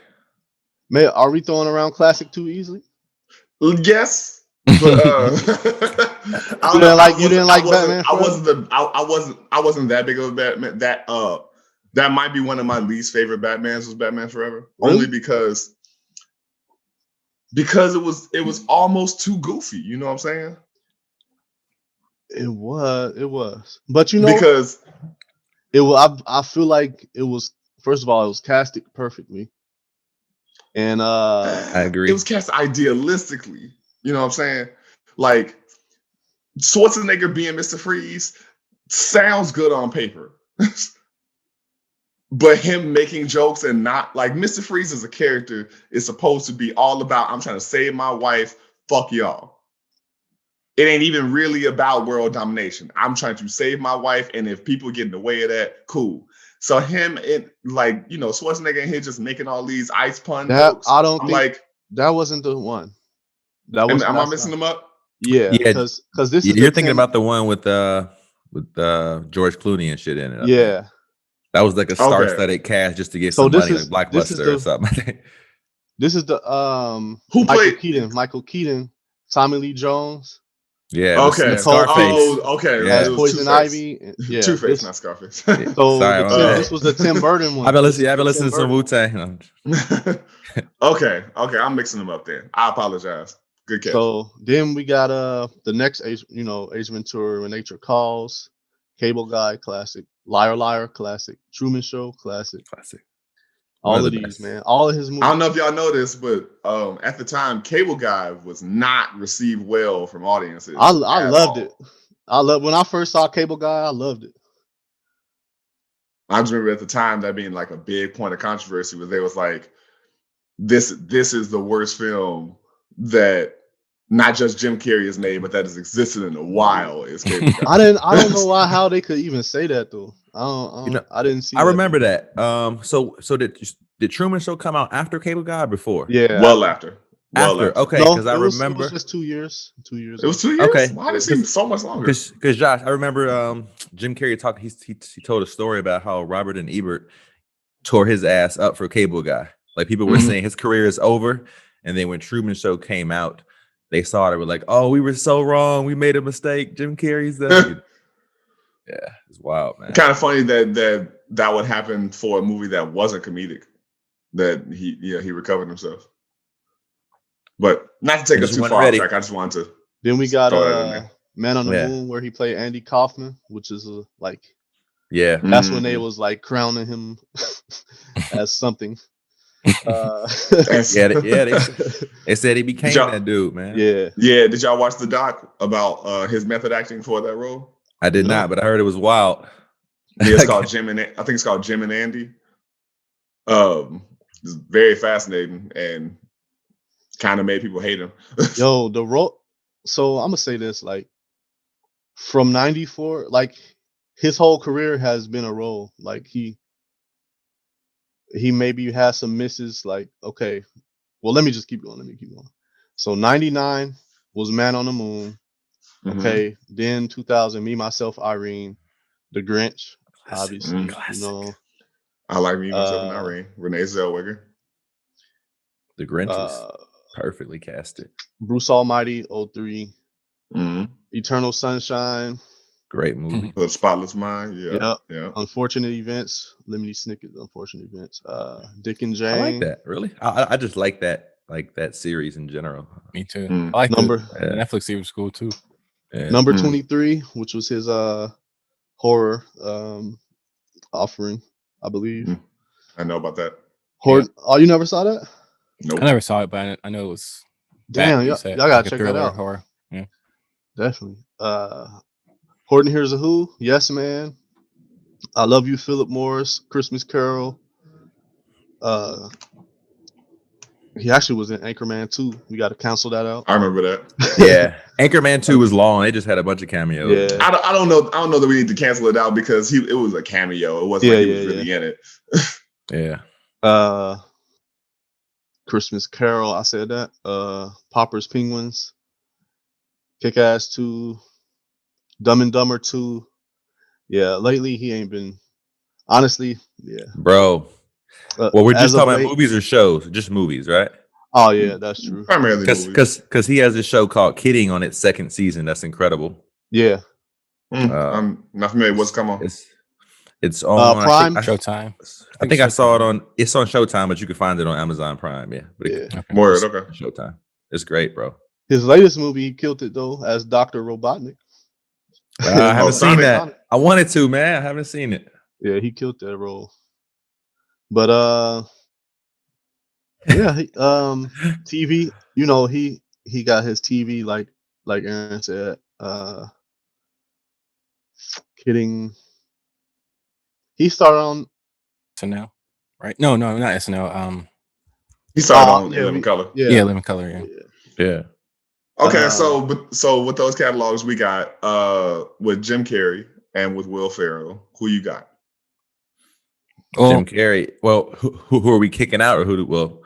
Man, are we throwing around classic too easily? Yes. But you didn't like Batman Forever? I wasn't that big of a Batman. That might be one of my least favorite Batmans was Batman Forever. Really? Only because it was almost too goofy. You know what I'm saying? It was. But you know, because it was. I feel like it was. First of all, it was casted perfectly, and I agree. It was cast idealistically. You know what I'm saying? Like Schwarzenegger being Mr. Freeze sounds good on paper. But him making jokes and not like Mr. Freeze as a character is supposed to be all about I'm trying to save my wife, fuck y'all. It ain't even really about world domination. I'm trying to save my wife, and if people get in the way of that, cool. So him and like, you know, Schwarzenegger and him just making all these ice pun jokes. I don't think like that wasn't the one. That was am I missing them up? Yeah, because this is you're thinking about the one with George Clooney and shit in it. Yeah. That was like a star-studded cast just to get some money, like Blockbuster or something. This is the who played Michael Keaton, Tommy Lee Jones. Yeah. Okay. Scarface. Oh, okay. Yeah. Poison Ivy. Yeah. Two-Face, not Scarface. So this was the Tim Burton one. I've been listening to some Wu-Tang. Okay. I'm mixing them up then. I apologize. Good catch. So then we got the next Ace Ventura, When Nature Calls, Cable Guy, classic. Liar Liar, classic. Truman Show, classic. All of these, man. All of his movies. I don't know if y'all know this, but at the time, Cable Guy was not received well from audiences. I loved it. When I first saw Cable Guy, I loved it. I just remember at the time that being like a big point of controversy was they was like, this is the worst film that not just Jim Carrey has made, but that has existed in a while. Is Cable Guy. I don't know how they could even say that though. I didn't see. I remember that. So did Truman Show come out after Cable Guy or before? Yeah, well after. Okay, because I remember it was just 2 years. 2 years. It was 2 years. Okay, Why did it seem so much longer? Because Josh, I remember Jim Carrey talking. He told a story about how Robert and Ebert tore his ass up for Cable Guy. Like people were saying his career is over, and then when Truman Show came out, they saw it. Were like, "Oh, we were so wrong. We made a mistake. Jim Carrey's the." Yeah, it's wild, man. Kind of funny that would happen for a movie that wasn't comedic. That he recovered himself. But not to take us too far off track, I just wanted to. Then we got Man on the Moon, where he played Andy Kaufman, which is that's when they was like crowning him as something. They said he became that dude, man. Yeah. Did y'all watch the doc about his method acting for that role? I did not, but I heard it was wild. Yeah, it's called Jim and I think it's called Jim and Andy. It's very fascinating and kind of made people hate him. Yo, the role. So I'm gonna say this, like from '94, like his whole career has been a role. Like he maybe has some misses. Like okay, well let me keep going. So '99 was Man on the Moon. Okay, then 2000, Me, Myself, Irene, The Grinch, obviously. You know, I like Me, Myself, and Irene. Renee Zellweger. The Grinch was perfectly casted. Bruce Almighty, 03. Eternal Sunshine. Great movie. The Spotless Mind. Yeah. Unfortunate Events. Lemony Snicket's Unfortunate Events. Dick and Jane. I like that. Really? I just like that series in general. Me too. I like the Netflix series cool too. Yeah. Number 23, which was his horror offering, I believe. I know about that. Horror. Yeah. Oh, you never saw that? Nope. I never saw it, but I know it was. Damn, y'all gotta check that out. Horror. Yeah, definitely. Horton Hears a Who, Yes Man, I Love You, Philip Morris, Christmas Carol. He actually was in Anchorman 2. We got to cancel that out. I remember that. Yeah, Anchorman 2 was long. They just had a bunch of cameos. Yeah. I don't know that we need to cancel it out because it was a cameo. It wasn't like he was really in it. Yeah. Christmas Carol, I said that. Popper's Penguins, Kick-Ass 2, Dumb and Dumber 2. Yeah, lately he ain't been. Honestly, yeah. Bro. Well, we're just talking about late, movies or shows? Just movies, right? Oh yeah, that's true. Primarily movies. Because he has a show called Kidding on its second season. That's incredible. Yeah. I'm not familiar. What's come on? It's on Prime. Showtime. I think I saw it on. It's on Showtime, but you can find it on Amazon Prime. Yeah. But Word. Okay. Showtime. It's great, bro. His latest movie, he killed it though as Dr. Robotnik. I haven't seen that. Sonic. I wanted to, man. I haven't seen it. Yeah, he killed that role. But yeah, TV. You know, he got his TV like Aaron said. Kidding. He started on SNL, right? No, not SNL. He started on Living Color. Yeah, Living Color. Yeah. Okay, so with those catalogs we got with Jim Carrey and with Will Ferrell, who you got? Jim Carrey. Well, who are we kicking out, or who? Well,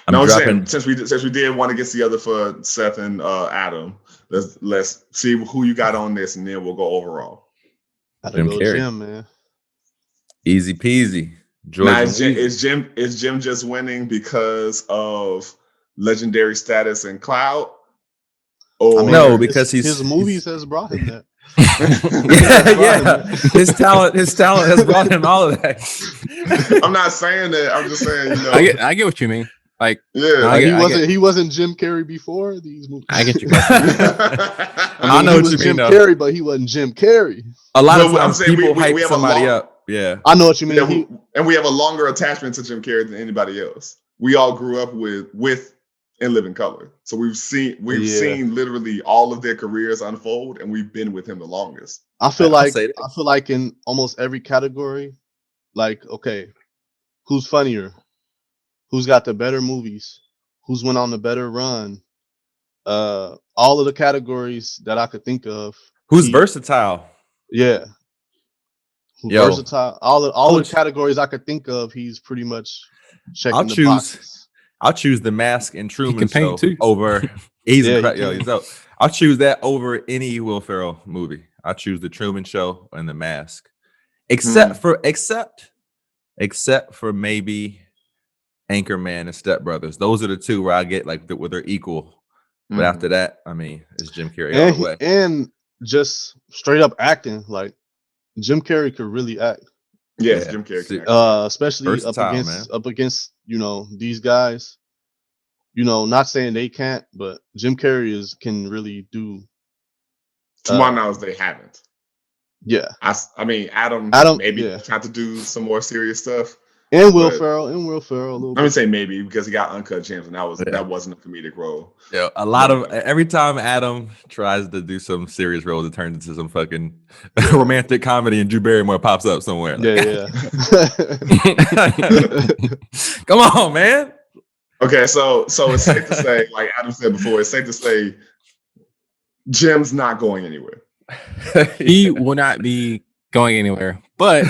I'm saying since we did one against the other for Seth and Adam, let's see who you got on this, and then we'll go overall. Jim Carrey, Jim, man. Easy peasy. Now, is Jim just winning because of legendary status and clout? Or no, because his movies has brought him that. yeah. His talent has brought him all of that. I'm not saying that. I'm just saying, you know. I get what you mean. Like, he wasn't Jim Carrey before these movies. I get you. I know what you mean. Jim Carrey, but he wasn't Jim Carrey. A lot of times people hype somebody up. Yeah, I know what you mean. And we have a longer attachment to Jim Carrey than anybody else. We all grew up with In Living Color, so we've seen literally all of their careers unfold, and we've been with him the longest. I feel like in almost every category, like, okay, who's funnier? Who's got the better movies? Who's went on the better run? All of the categories that I could think of. Who's versatile? Yeah. Versatile. All the categories I could think of, he's pretty much checking the boxes. I'll choose The Mask and Truman Show too. over. I'll choose that over any Will Ferrell movie. I'll choose The Truman Show and The Mask, except for maybe Anchorman and Step Brothers. Those are the two where I get like where they're equal. But after that, I mean, it's Jim Carrey all the way. And just straight up acting, like Jim Carrey could really act. Yes, Jim Carrey. Especially up against these guys. Not saying they can't, but Jim Carrey can really do. To my knowledge, they haven't. Yeah, I mean, Adam maybe tried to do some more serious stuff. And Will Ferrell a little bit. Let me say maybe because he got Uncut Gems, and that wasn't a comedic role. Yeah, a lot of every time Adam tries to do some serious roles, it turns into some fucking romantic comedy, and Drew Barrymore pops up somewhere. Yeah. Come on, man. Okay, so it's safe to say, like Adam said before, it's safe to say Jim's not going anywhere. He will not be going anywhere, but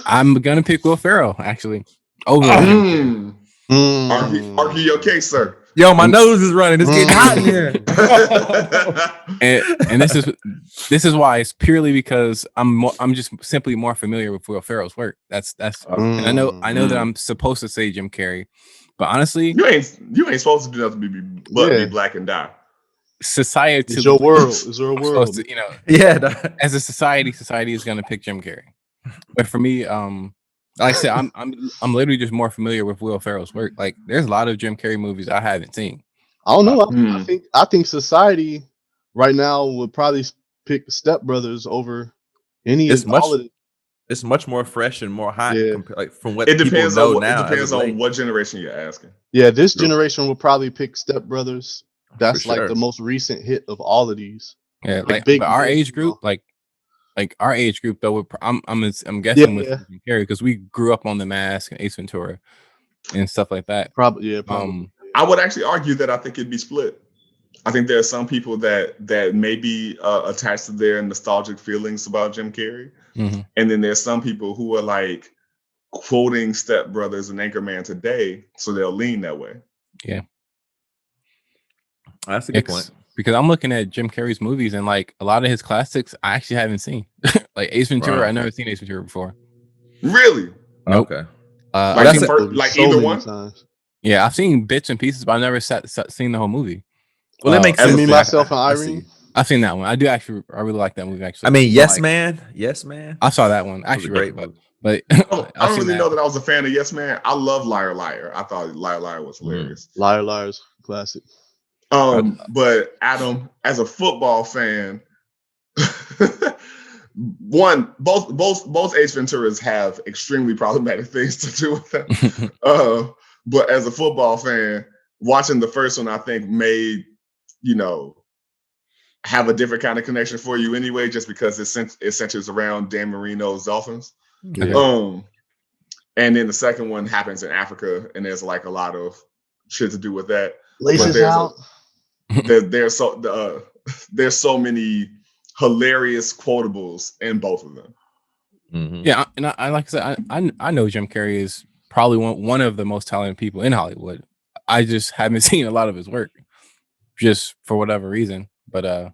I'm gonna pick Will Ferrell actually over. Argue your case, sir. Yo, my nose is running. It's getting hot in here. and this is why. It's purely because I'm just simply more familiar with Will Ferrell's work. That's. And I know that I'm supposed to say Jim Carrey, but honestly, you ain't supposed to do nothing but be black and die. Society, it's your world. It's your world. As a society is gonna pick Jim Carrey. But for me, like I said, I'm literally just more familiar with Will Ferrell's work. Like, there's a lot of Jim Carrey movies I haven't seen. I don't know. I think society right now would probably pick Step Brothers over any of all of it. It's much more fresh and more hot. Like from what it depends people know on. now. It depends on what generation you're asking. Yeah, this generation will probably pick Step Brothers. That's For like sure. the most recent hit of all of these. Yeah, like big but our hit, age you group, know. like our age group though, I'm guessing with Yeah. Jim Carrey because we grew up on The Mask and Ace Ventura and stuff like that. Probably. I would actually argue that I think it'd be split. I think there are some people that may be attached to their nostalgic feelings about Jim Carrey, Mhm. and then there's some people who are like quoting Step Brothers and Anchorman today, so they'll lean that way. Yeah, That's a good point. because I'm looking at Jim Carrey's movies and like a lot of his classics I actually haven't seen. Like Ace Ventura, Wow. I never seen Ace Ventura before. Really? Nope. Okay. Like, That's So either many one? times. yeah, I've seen bits and pieces, but I've never seen the whole movie. Well, that makes as sense. a- Me, then. myself, and I see. Irene. I've seen that one. I really like that movie actually. I mean, But, Yes like, Man. Yes Man. I saw that one. That was a Actually, great right, movie. but I don't I've seen really know that I was a fan of Yes Man. I love Liar Liar. I thought Liar Liar was hilarious. Liar Liar's classic. But Adam, as a football fan, both Ace Venturas have extremely problematic things to do with them. But as a football fan, watching the first one, I think made have a different kind of connection for you anyway, just because it centers around Dan Marino's Dolphins. Yeah. And then the second one happens in Africa, and there's like a lot of shit to do with that. Laces out. There's so many hilarious quotables in both of them. Mhm. Yeah, and I like I said, I know Jim Carrey is probably one of the most talented people in Hollywood. I just haven't seen a lot of his work, just for whatever reason. But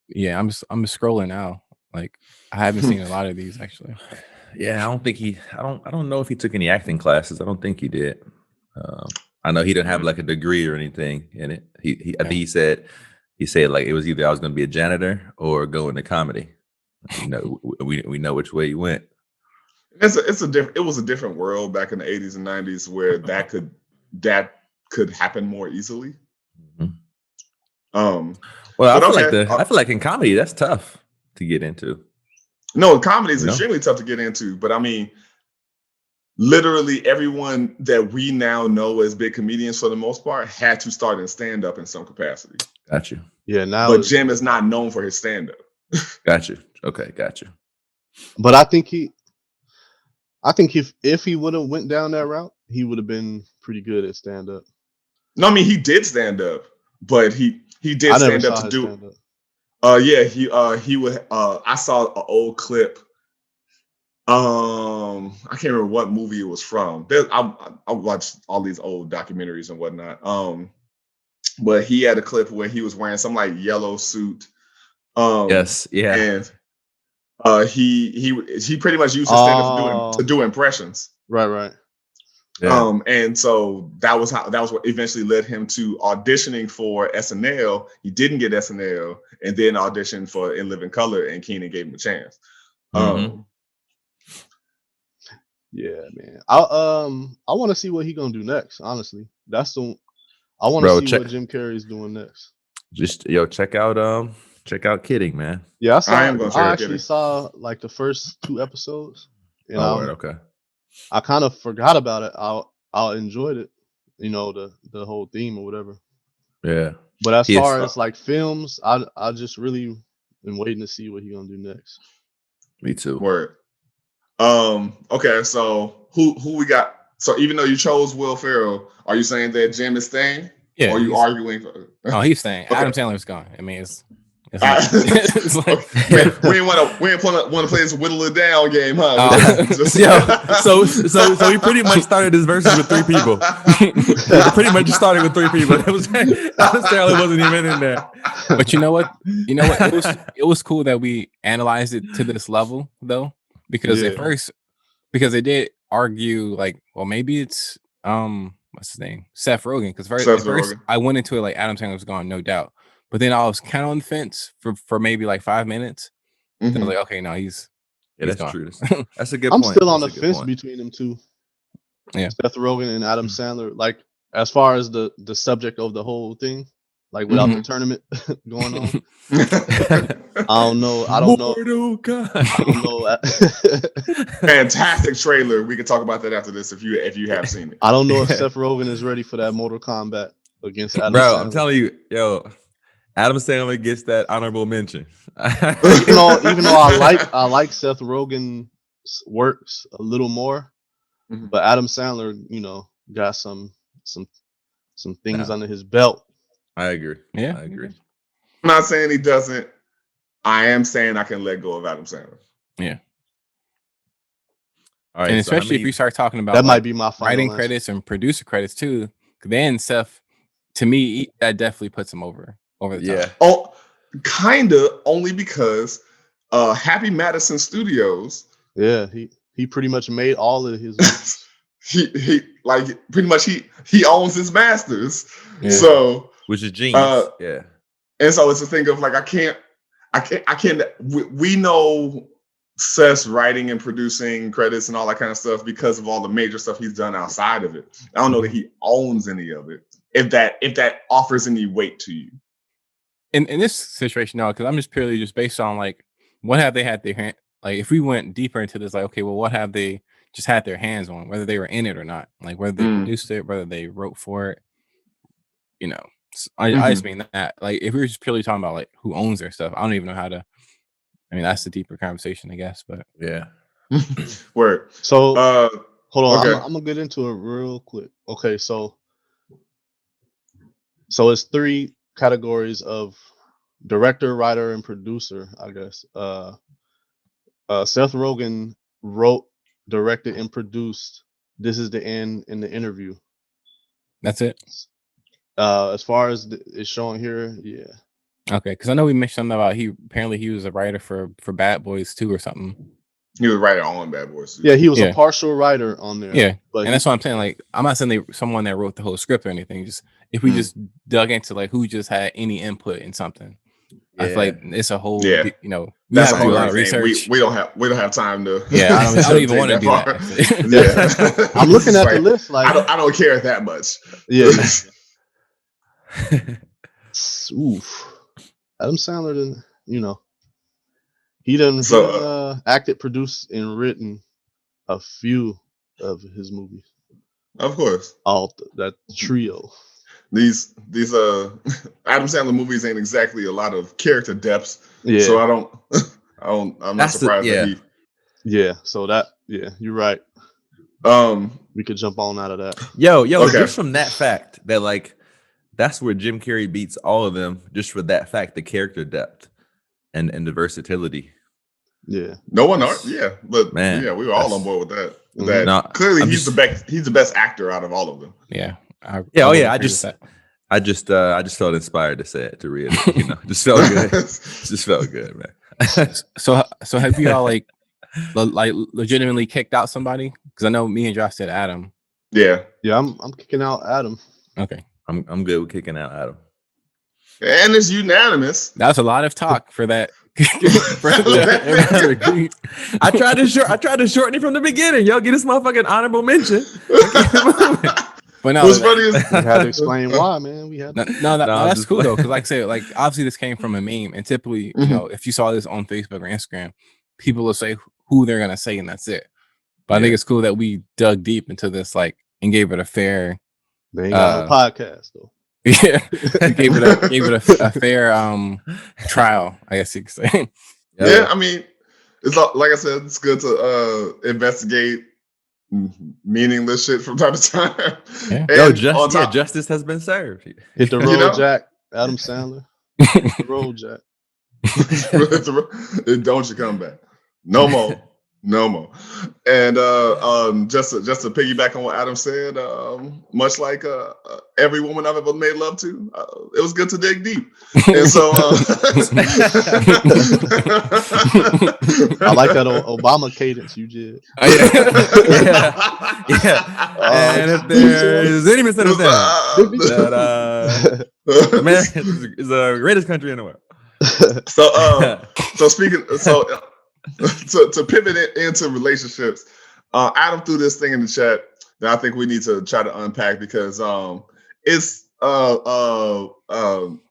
yeah, I'm scrolling now. Like I haven't seen a lot of these actually. Yeah, I don't know if he took any acting classes. I don't think he did. I know he didn't have like a degree or anything in it. I think he said like it was either I was going to be a janitor or go into comedy. We know which way he went. It was a different world back in the 80s and 90s where that could happen more easily. Well, I feel like in comedy that's tough to get into. No, comedy is extremely tough to get into, but I mean, literally everyone that we now know as big comedians for the most part had to start in stand-up in some capacity. Got you. Yeah, now. But Jim is not known for his stand-up. Got you. Okay, got you. But I think if he would have went down that route, he would have been pretty good at stand-up. No, I mean he did stand-up, but he did stand-up to do. Stand-up. He would. I saw an old clip. I can't remember what movie it was from. I watched all these old documentaries and whatnot. But he had a clip where he was wearing some like yellow suit. Yes, yeah. And he pretty much used his stand-up to do impressions. Right. Yeah. And so that was what eventually led him to auditioning for SNL. He didn't get SNL, and then auditioned for In Living Color, and Keenan gave him a chance. Yeah, man. I want to see what he gonna do next. Honestly, I want to see what Jim Carrey is doing next. Just check out Kidding, man. Yeah, I actually saw like the first 2 episodes. Okay. I kind of forgot about it. I enjoyed it, the whole theme or whatever. Yeah. But as far as like films, I just really been waiting to see what he's gonna do next. Me too. Word. Okay, so who we got? So even though you chose Will Ferrell, are you saying that Jim is staying? Yeah. Or are you arguing? No, he's staying. Okay. Adam Sandler's gone. I mean, it's like, we didn't want to play this whittle it down game, huh? So we pretty much started this versus with 3 people. Pretty much started with 3 people. It was Adam Sandler wasn't even in there. But you know what? It was cool that we analyzed it to this level though, because at first, because they did argue like, well, maybe it's what's his name, Seth Rogen, because first I went into it like Adam Sandler was gone, no doubt. But then I was kind of on the fence for maybe like 5 minutes. Mm-hmm. I was like, okay, no, he's that's gone. true. That's a good I'm point. still on the fence between them two. Yeah. Seth Rogen and Adam Sandler. Like as far as the subject of the whole thing, like without the tournament going on. I don't know. I don't know. Fantastic trailer. We can talk about that after this if you have seen it. I don't know if Seth Rogen is ready for that Mortal Kombat against Adam Bro, Sandler. I'm telling you, yo, Adam Sandler gets that honorable mention. Even though I like Seth Rogen's works a little more, but Adam Sandler, got some things under his belt. I agree. Yeah, I agree. I'm not saying he doesn't. I am saying I can let go of Adam Sandler. Yeah. All right, And especially if you start talking about that might be my final writing answer. credits and producer credits too, then Seth, to me, that definitely puts him over the top. Oh, kinda, only because Happy Madison Studios. Yeah, he pretty much made all of his. he like pretty much he owns his masters. Yeah. So which is genius. Yeah. And so it's a thing of like I can't. We know Seth's writing and producing credits and all that kind of stuff because of all the major stuff he's done outside of it. I don't know that he owns any of it. If that offers any weight to you. In this situation, no, because I'm just purely based on like what have they had their hand. Like if we went deeper into this, like okay, well, what have they just had their hands on, whether they were in it or not, like whether they produced it, whether they wrote for it, I just mean that. Like if we were just purely talking about like who owns their stuff, I don't even know how to. I mean, that's the deeper conversation, I guess. But yeah. Word. So hold on, okay. I'm gonna get into it real quick. Okay, so it's 3 categories of director, writer, and producer, I guess. Seth Rogen wrote, directed, and produced This Is the End in the Interview. That's it. As far as it's showing here, yeah. Okay, because I know we mentioned something about he was a writer for Bad Boys 2 or something. He was a writer on Bad Boys 2. Yeah, he was a partial writer on there. Yeah, but and that's what I'm saying. Like, I'm not saying someone that wrote the whole script or anything. Just if we just dug into like who just had any input in something, I feel like it's a whole. Yeah. That's a lot of research. We don't have time to. Yeah, I don't even want to do that. Yeah, I'm looking at the list. Like, I don't care that much. Yeah. Oof. Adam Sandler didn't, he done acted, produced, and written a few of his movies. Of course. All that trio. These Adam Sandler movies ain't exactly a lot of character depths. Yeah. So I'm not surprised that he. Yeah. So you're right. We could jump on out of that. Yo, just from that fact that like that's where Jim Carrey beats all of them, just for that fact, the character depth and the versatility. Yeah. No one but man, we were all on board with that. Clearly he's the best actor out of all of them. Yeah. I just felt inspired to say it, to read it, just felt good. Just felt good, man. So have you all like legitimately kicked out somebody? Because I know me and Josh said Adam. Yeah. Yeah, I'm kicking out Adam. Okay. I'm good with kicking out Adam. And it's unanimous. That's a lot of talk for that. I tried to shorten it from the beginning. Yo, get this motherfucking honorable mention. But no, what's funny is we had to explain why, man. We had that's cool though, because like I said, like obviously this came from a meme, and typically, if you saw this on Facebook or Instagram, people will say who they're gonna say, and that's it. But I think it's cool that we dug deep into this, like, and gave it a fair. They ain't got no podcast though. Yeah, gave it a fair trial, I guess you could say. Yeah, I mean, it's like I said, it's good to investigate meaningless shit from time to time. Yeah. And justice has been served. Hit the road, Jack. Adam Sandler. Hit the road, Jack. Don't you come back? No more. And just to piggyback on what Adam said, much like every woman I've ever made love to, it was good to dig deep. And so I like that Obama cadence you did. Yeah. And if there is any misunderstanding, that America is the greatest country in the world. To pivot it into relationships, Adam threw this thing in the chat that I think we need to try to unpack, because it's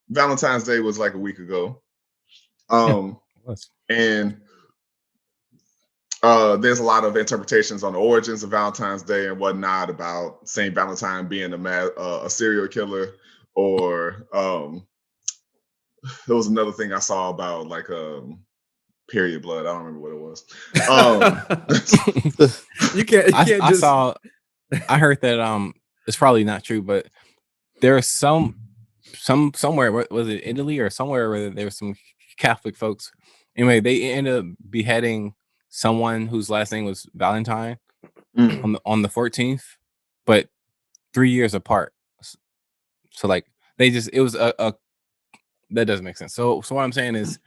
Valentine's Day was like a week ago, and there's a lot of interpretations on the origins of Valentine's Day and whatnot, about Saint Valentine being a serial killer, or there was another thing I saw about like period blood. I don't remember what it was. You can't I heard that it's probably not true, but there are somewhere, was it Italy or somewhere where there were some Catholic folks. Anyway, they ended up beheading someone whose last name was Valentine on the 14th, but 3 years apart. So like it was a that doesn't make sense. So what I'm saying is,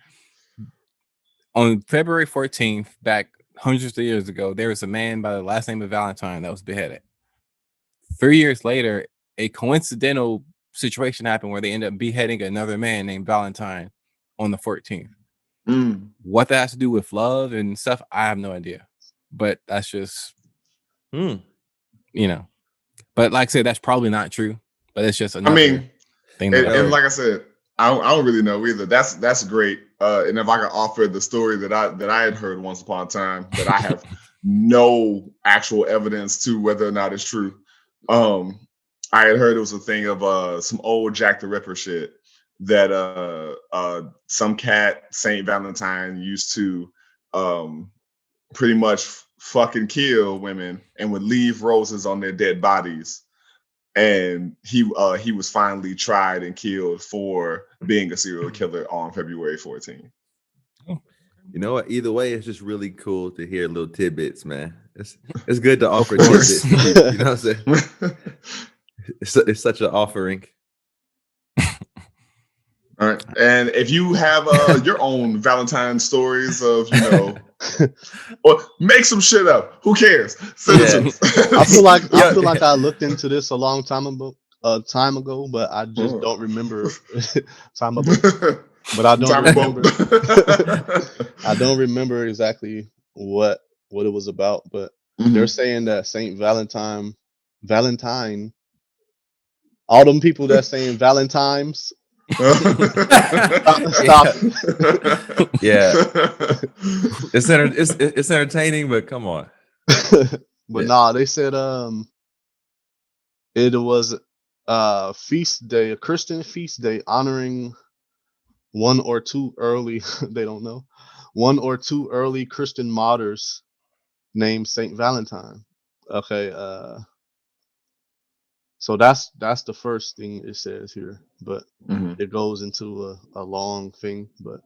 on February 14th, back hundreds of years ago, there was a man by the last name of Valentine that was beheaded. 3 years later, a coincidental situation happened where they ended up beheading another man named Valentine on the 14th. What that has to do with love and stuff, I have no idea. But that's just, you know. But like I said, that's probably not true. But it's just another thing. And like I said, I don't really know either. That's great. And if I can offer the story that I had heard once upon a time, that I have no actual evidence to whether or not it's true. I had heard it was a thing of some old Jack the Ripper shit that some cat, Saint Valentine, used to pretty much fucking kill women and would leave roses on their dead bodies. And he was finally tried and killed for being a serial killer on February 14th. You know what? Either way, it's just really cool to hear little tidbits, man. It's good to offer tidbits. You know what I'm saying? It's such an offering. All right. And if you have your own Valentine stories of, or make some shit up. Who cares? Send it to us. I feel like I looked into this a long time ago, but I just don't remember time ago. But I don't remember. I don't remember exactly what it was about. But they're saying that Saint Valentine, all them people that saying Valentine's. Stop. Yeah. It's entertaining, but come on. But nah, they said it was a feast day, a Christian feast day honoring one or two early Christian martyrs named Saint Valentine. Okay, so that's the first thing it says here, but it goes into a long thing. But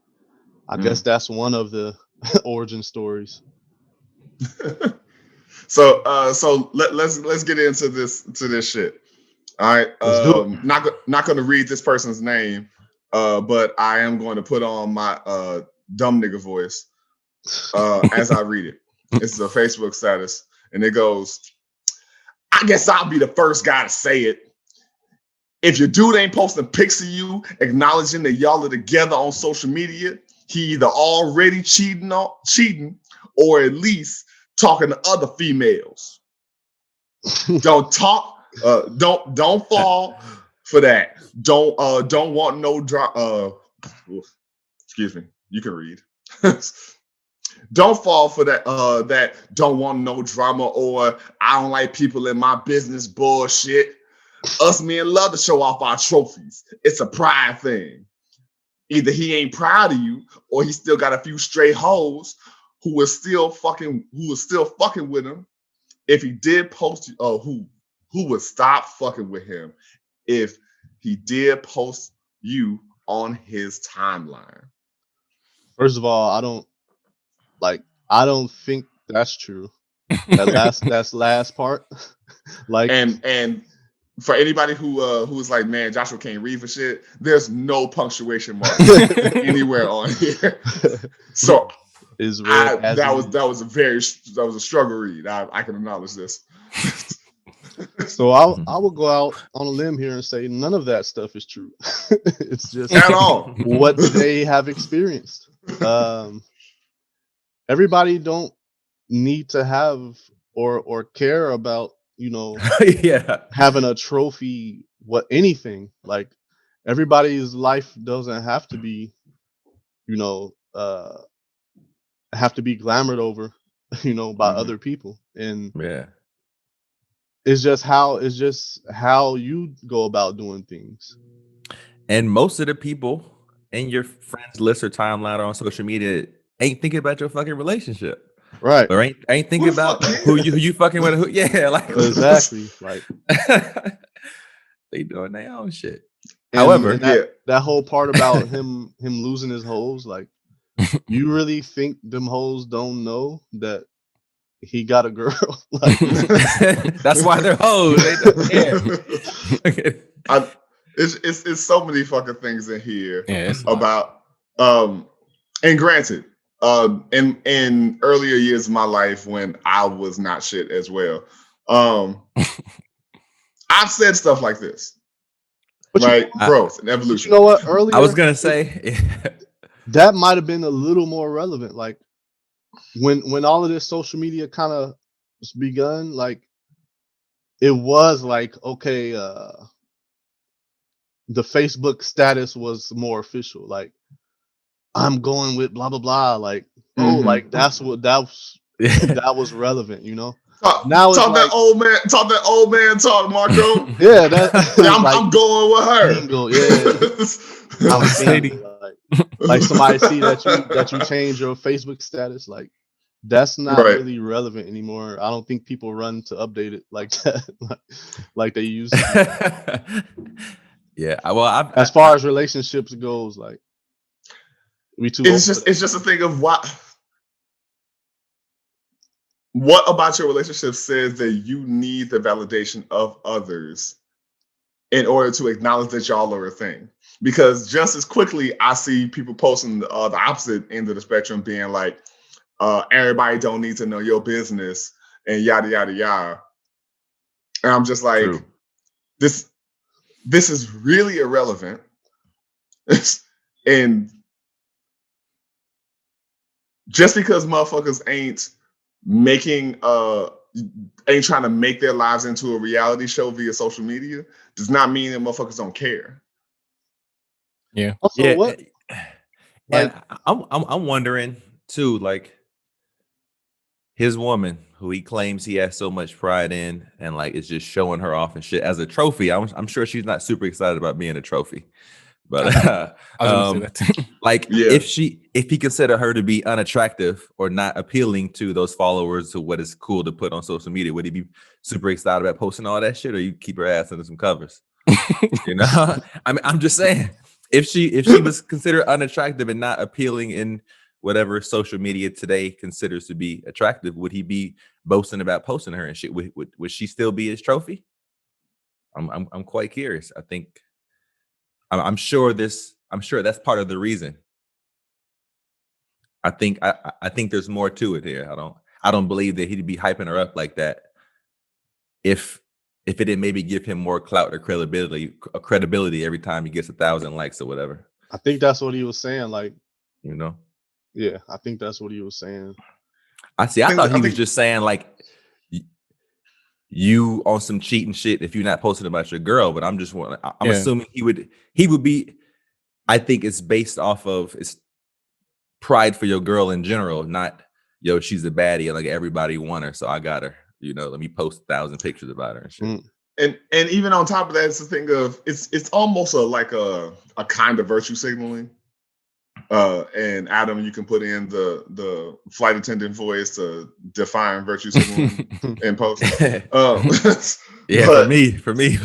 I guess that's one of the origin stories. So let's get into this shit. All right. Not going to read this person's name, but I am going to put on my dumb nigga voice as I read it. It's a Facebook status, and it goes, I guess I'll be the first guy to say it. If your dude ain't posting pics of you acknowledging that y'all are together on social media, he either already cheating or at least talking to other females. Don't fall for that. Don't want no excuse me. You can read. Don't fall for that that don't want no drama or I don't like people in my business bullshit. Us men love to show off our trophies. It's a pride thing. Either he ain't proud of you or he still got a few stray hoes who was still fucking with him. If he did post who would stop fucking with him if he did post you on his timeline. First of all, I don't think that's true. That last part. Like and for anybody who's like, man, Joshua can't read for shit, there's no punctuation mark anywhere on here. So that was a struggle read. I can acknowledge this. So I will go out on a limb here and say none of that stuff is true. It's just at all what they have experienced. Everybody don't need to have or care about, having a trophy, anything. Like everybody's life doesn't have to be, have to be glamored over, by other people. And it's just how you go about doing things. And most of the people in your friends list or timeline or on social media ain't thinking about your fucking relationship. Right. Or ain't thinking about who you fucking with. Like Exactly. Like they doing their own shit. However, However, that whole part about him losing his hoes, like, you really think them hoes don't know that he got a girl? Like, that's why they're hoes. They don't care. It's so many fucking things in here about and granted, in earlier years of my life when I was not shit as well, I've said stuff like this. Right, growth and evolution. You know what? Earlier, I was gonna say that might have been a little more relevant. Like when all of this social media kind of was begun, like it was like, okay, the Facebook status was more official. Like, I'm going with blah blah blah. Like, like that was relevant, you know. Now it's talk like, that old man talk, Marco. Yeah, I'm going with her. Single, yeah. I'm single. Like somebody see that you change your Facebook status, like that's not really relevant anymore. I don't think people run to update it like that, like they used to. Yeah, well, as far as relationships goes, like we too. It's just a thing of what about your relationship says that you need the validation of others in order to acknowledge that y'all are a thing? Because just as quickly, I see people posting the opposite end of the spectrum, being like, everybody don't need to know your business and yada, yada, yada. And I'm just like, this is really irrelevant. And just because motherfuckers ain't trying to make their lives into a reality show via social media does not mean that motherfuckers don't care. Yeah. Also, yeah. What? And I'm wondering too, like his woman who he claims he has so much pride in and like is just showing her off and shit as a trophy. I'm sure she's not super excited about being a trophy. But like if he considered her to be unattractive or not appealing to those followers to what is cool to put on social media, would he be super excited about posting all that shit, or you keep her ass under some covers? You know, I mean, I'm just saying, if she was considered unattractive and not appealing in whatever social media today considers to be attractive, would he be boasting about posting her and shit? Would she still be his trophy? I'm quite curious. I'm sure that's part of the reason. I think there's more to it here. I don't believe that he'd be hyping her up like that if it didn't maybe give him more clout or credibility every time he gets 1,000 likes or whatever. I think that's what he was saying. Like, you know. Yeah, I think that's what he was saying. I thought he was just saying like you on some cheating shit if you're not posting about your girl, but I'm assuming he would be. I think it's based off of it's pride for your girl in general, not she's a baddie and like everybody want her, so I got her. Let me post 1,000 pictures about her and shit. And even on top of that, it's the thing of it's almost a kind of virtue signaling. And Adam, you can put in the flight attendant voice to define virtue signaling in post. Yeah, for me.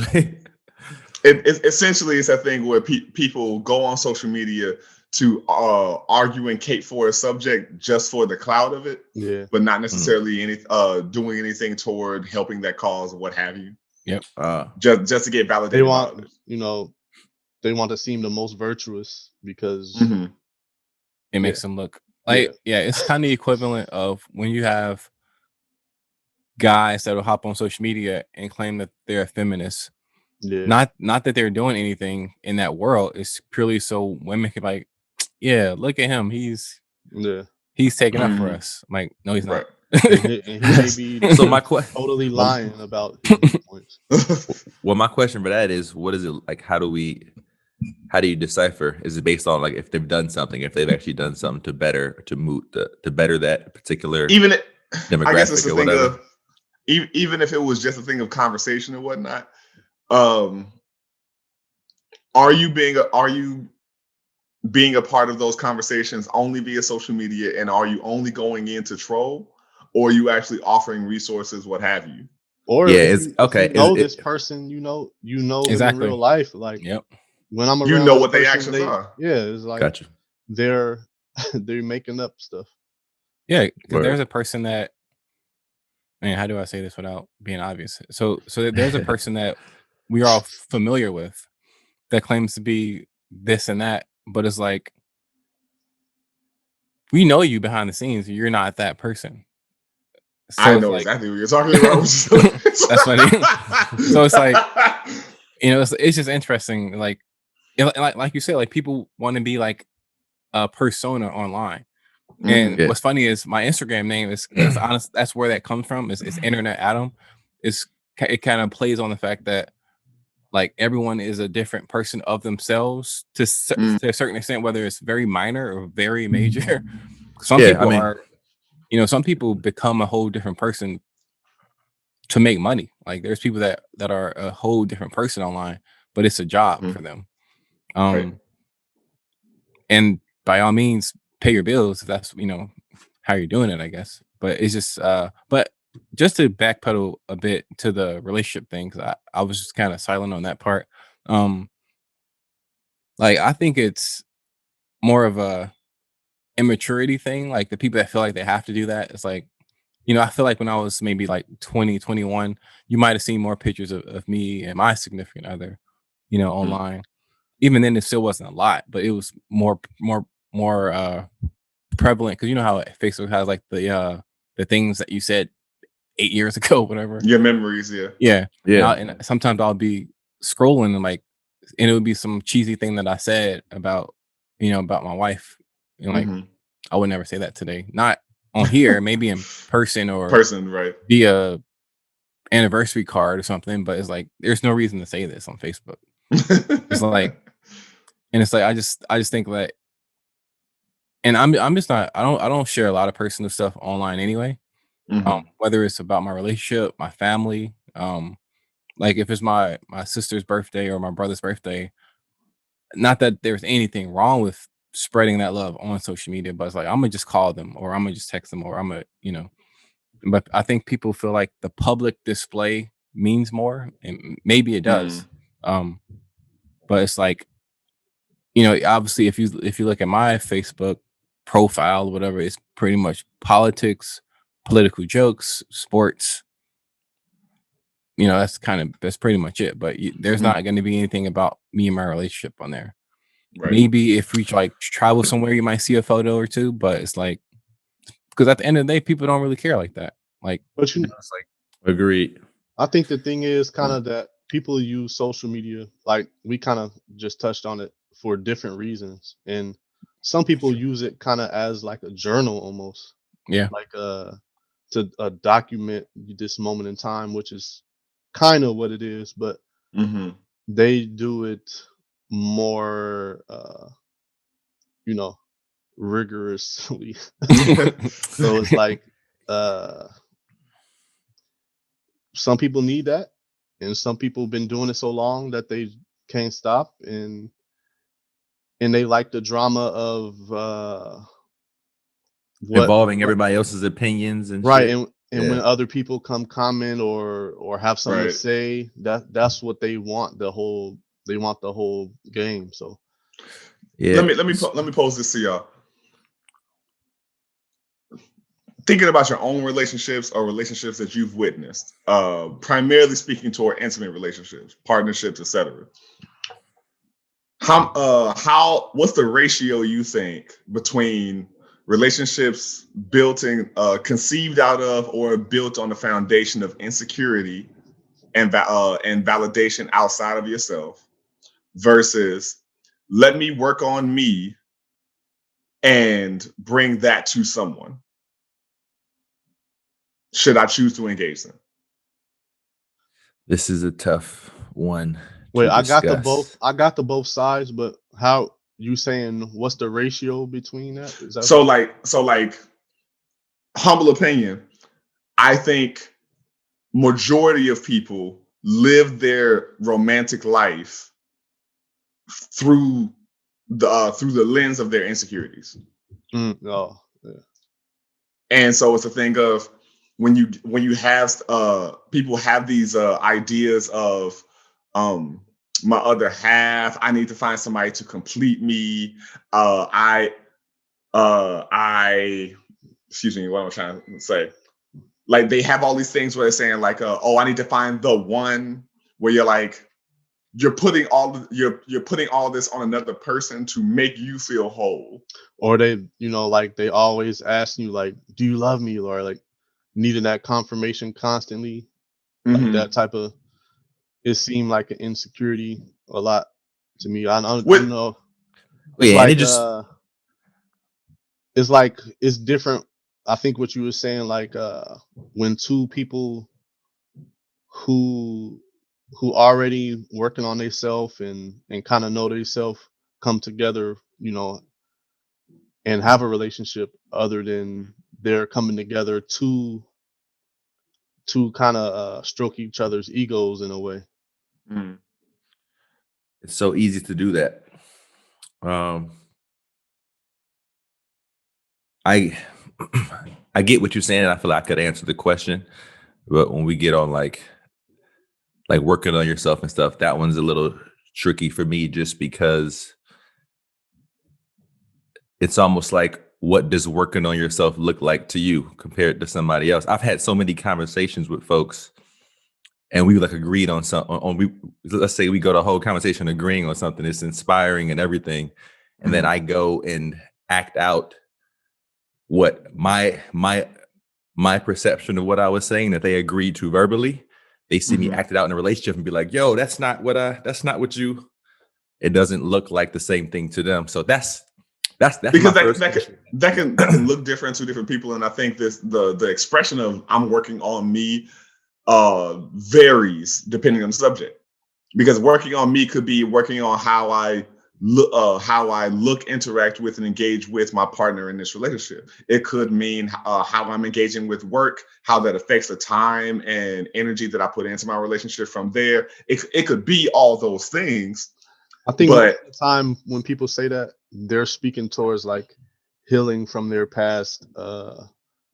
It essentially is that thing where people go on social media to argue and cape for a subject just for the clout of it, but not necessarily doing anything toward helping that cause or what have you. Yep. Just to get validated. They want to seem the most virtuous because it makes them look like it's kind of equivalent of when you have guys that will hop on social media and claim that they're a feminist. Yeah. Not that they're doing anything in that world. It's purely so women can like, yeah, look at him. He's taking up for us. I'm like, no, he's not. And he may be so my totally lying about his points. Well, my question for that is, what is it like? How do you decipher? Is it based on like if they've done something, if they've actually done something to better that particular demographic? I guess it's the or thing whatever? of even if it was just a thing of conversation and whatnot, are you being a part of those conversations only via social media, and are you only going in to troll, or are you actually offering resources, what have you? Or Yeah, if it's you, okay. if you know Is this it, person, you know them in Exactly. real life. Like Yep. when I'm You around know this what their person, actions are. yeah, it's like gotcha. they're making up stuff. Yeah, because Word. there's a person that, man, how do I say this without being obvious? So there's a person that we are all familiar with that claims to be this and that, but it's like, we know you behind the scenes. You're not that person. So I it's know like, exactly what you're talking about. that's funny. So it's like, it's just interesting. Like, like you said, like people want to be like a persona online. And Mhm. Yeah. what's funny is my Instagram name is, that's honest. That's where that comes from. It's Internet Adam. It kind of plays on the fact that like everyone is a different person of themselves to a certain extent, whether it's very minor or very major. Some Yeah, I people mean, are, some people become a whole different person to make money. Like there's people that are a whole different person online, but it's a job for them. Right. And by all means, pay your bills if that's how you're doing it, I guess. But it's just but just to backpedal a bit to the relationship thing, because I was just kind of silent on that part. Like I think it's more of a immaturity thing. Like the people that feel like they have to do that, it's like, I feel like when I was maybe like 20, 21, you might have seen more pictures of me and my significant other, online. Even then, it still wasn't a lot, but it was more prevalent because you know how Facebook has like the things that you said 8 years ago, whatever. Your memories, yeah. Yeah, yeah. and sometimes I'll be scrolling and it would be some cheesy thing that I said about about my wife. Like Mhm. I would never say that today, not on here, maybe in person or Person, right. via anniversary card or something. But it's like there's no reason to say this on Facebook. It's like, and it's like I just think that, and I'm just not, I don't share a lot of personal stuff online anyway. Mhm. Whether it's about my relationship, my family, like if it's my sister's birthday or my brother's birthday, not that there's anything wrong with spreading that love on social media, but it's like I'm gonna just call them or I'm gonna just text them or I'm gonna, but I think people feel like the public display means more, and maybe it does. But it's like, obviously if you look at my Facebook profile or whatever, it's pretty much politics, political jokes, sports. That's pretty much it. But there's not going to be anything about me and my relationship on there. Right. Maybe if we like travel somewhere, you might see a photo or two, but it's like, because at the end of the day, people don't really care like that. Like, But it's like, Agreed. I think the thing is kind of that people use social media, like we kind of just touched on it, for different reasons, and some people use it kind of as like a journal almost, yeah, like to document this moment in time, which is kind of what it is, but Mhm. they do it more you know rigorously. So it's like some people need that, and some people been doing it so long that they can't stop, and they like the drama of Involving what everybody else's opinions and right, shit. and when Yeah. other people come comment or have something to Right. say, that's what they want, they want the whole game. So Yeah. Let me pose this to y'all. Thinking about your own relationships or relationships that you've witnessed, primarily speaking toward intimate relationships, partnerships, etc. What's the ratio you think between relationships built in, conceived out of, or built on the foundation of insecurity and validation outside of yourself, versus let me work on me and bring that to someone? Should I choose to engage them? This is a tough one wait, to discuss. I got the both sides, but how you saying, what's the ratio between that? Is that So like, humble opinion, I think majority of people live their romantic life through the lens of their insecurities. Oh, yeah. And so it's a thing of when you have people have these ideas of my other half, I need to find somebody to complete me. I excuse me, what am I trying to say? Like they have all these things where they're saying like, oh, I need to find the one, where you're like, you're putting all this on another person to make you feel whole. Or they, like they always ask you like, do you love me? Or like needing that confirmation constantly. Like that type of, it seemed like an insecurity a lot to me. I don't know. It's Yeah, like, and it just it's different. I think what you were saying, like when two people who already working on themselves and kind of know themselves come together, and have a relationship other than they're coming together to kind of stroke each other's egos in a way. it's so easy to do that. I get what you're saying. I feel like I could answer the question, but when we get on like working on yourself and stuff, that one's a little tricky for me, just because it's almost like, what does working on yourself look like to you compared to somebody else? I've had so many conversations with folks, and we like agreed on something. Let's say we go the whole conversation agreeing on something. It's inspiring and everything, and then I go and act out what my perception of what I was saying that they agreed to verbally. They see me acted out in a relationship and be like, "Yo, that's not what you." It doesn't look like the same thing to them. So that's because that can look different to different people, and I think the expression of "I'm working on me" varies depending on the subject. Because working on me could be working on how I look, interact with, and engage with my partner in this relationship. It could mean how I'm engaging with work, how that affects the time and energy that I put into my relationship from there. It could be all those things. I think at the time when people say that, they're speaking towards like healing from their past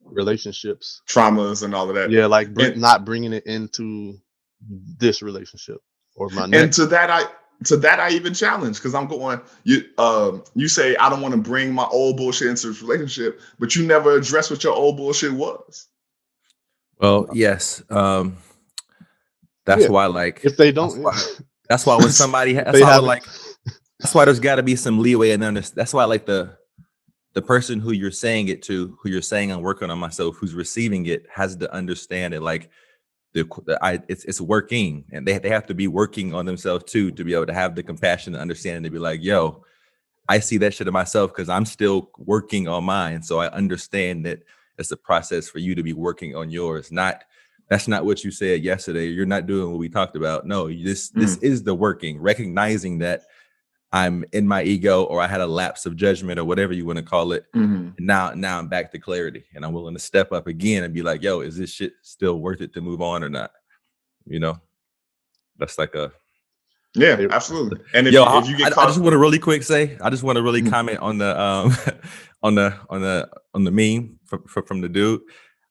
relationships, traumas, and all of that. Yeah, like not bringing it into this relationship or my next. And to that I even challenge, because I'm going, you say I don't want to bring my old bullshit into this relationship, but you never address what your old bullshit was. Well, yes. That's why, like, if they don't, that's why when somebody, that's why there's got to be some leeway and understand. That's why, like, the person who you're saying it to, who you're saying I'm working on myself, who's receiving it, has to understand it. Like, it's working, and they have to be working on themselves too, to be able to have the compassion and understanding to be like, yo, I see that shit in myself because I'm still working on mine. So I understand that it's a process for you to be working on yours. That's not what you said yesterday. You're not doing what we talked about. No, this is the working, recognizing that I'm in my ego, or I had a lapse of judgment, or whatever you want to call it. And now I'm back to clarity, and I'm willing to step up again and be like, yo, is this shit still worth it to move on or not? That's like a, yeah, absolutely. And if you get caught, I just want to really quick say, I just want to really comment on the on the meme from the dude.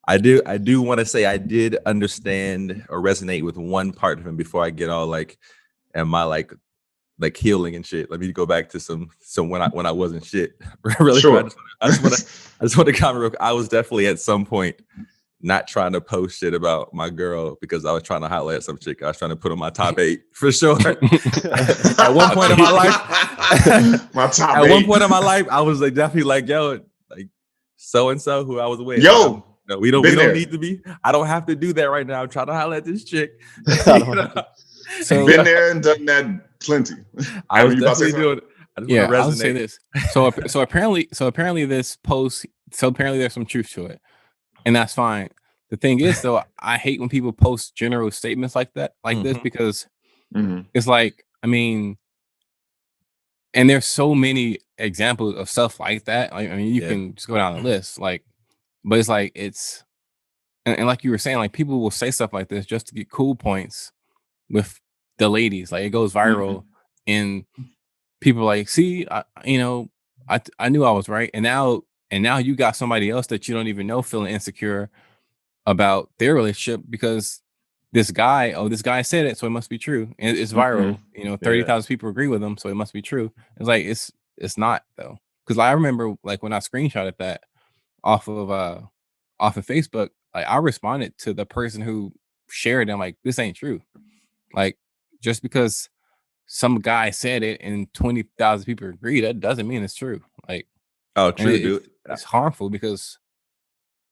I do want to say I did understand or resonate with one part of him before I get all like, am I like healing and shit. Let me go back to some when I wasn't shit. Really, sure. I just want to comment real quick. I was definitely at some point not trying to post shit about my girl because I was trying to highlight some chick. I was trying to put on my top 8 for sure. At one point in my life, one point in my life, I was like definitely like, yo, like so and so who I was with. Yo, no, we don't need to be. I don't have to do that right now. I'm trying to highlight this chick. So been there and done that plenty. I was definitely doing it. I would say this. So apparently this post. So apparently there's some truth to it, and that's fine. The thing is, though, I hate when people post general statements like that, this, because it's like, I mean, and there's so many examples of stuff like that. I mean, you can just go down the list, but it's like and like you were saying, like people will say stuff like this just to get cool points with the ladies. Like it goes viral, and people are like, see, I knew I was right, and now you got somebody else that you don't even know feeling insecure about their relationship because this guy said it, so it must be true, and it's viral. 30,000 people agree with him, so it must be true. It's like it's not though, because I remember like when I screenshotted that off of Facebook, like I responded to the person who shared it. I'm like, this ain't true. Like just because some guy said it and 20,000 people agree, that doesn't mean it's true. Like, oh, true, dude. It's harmful because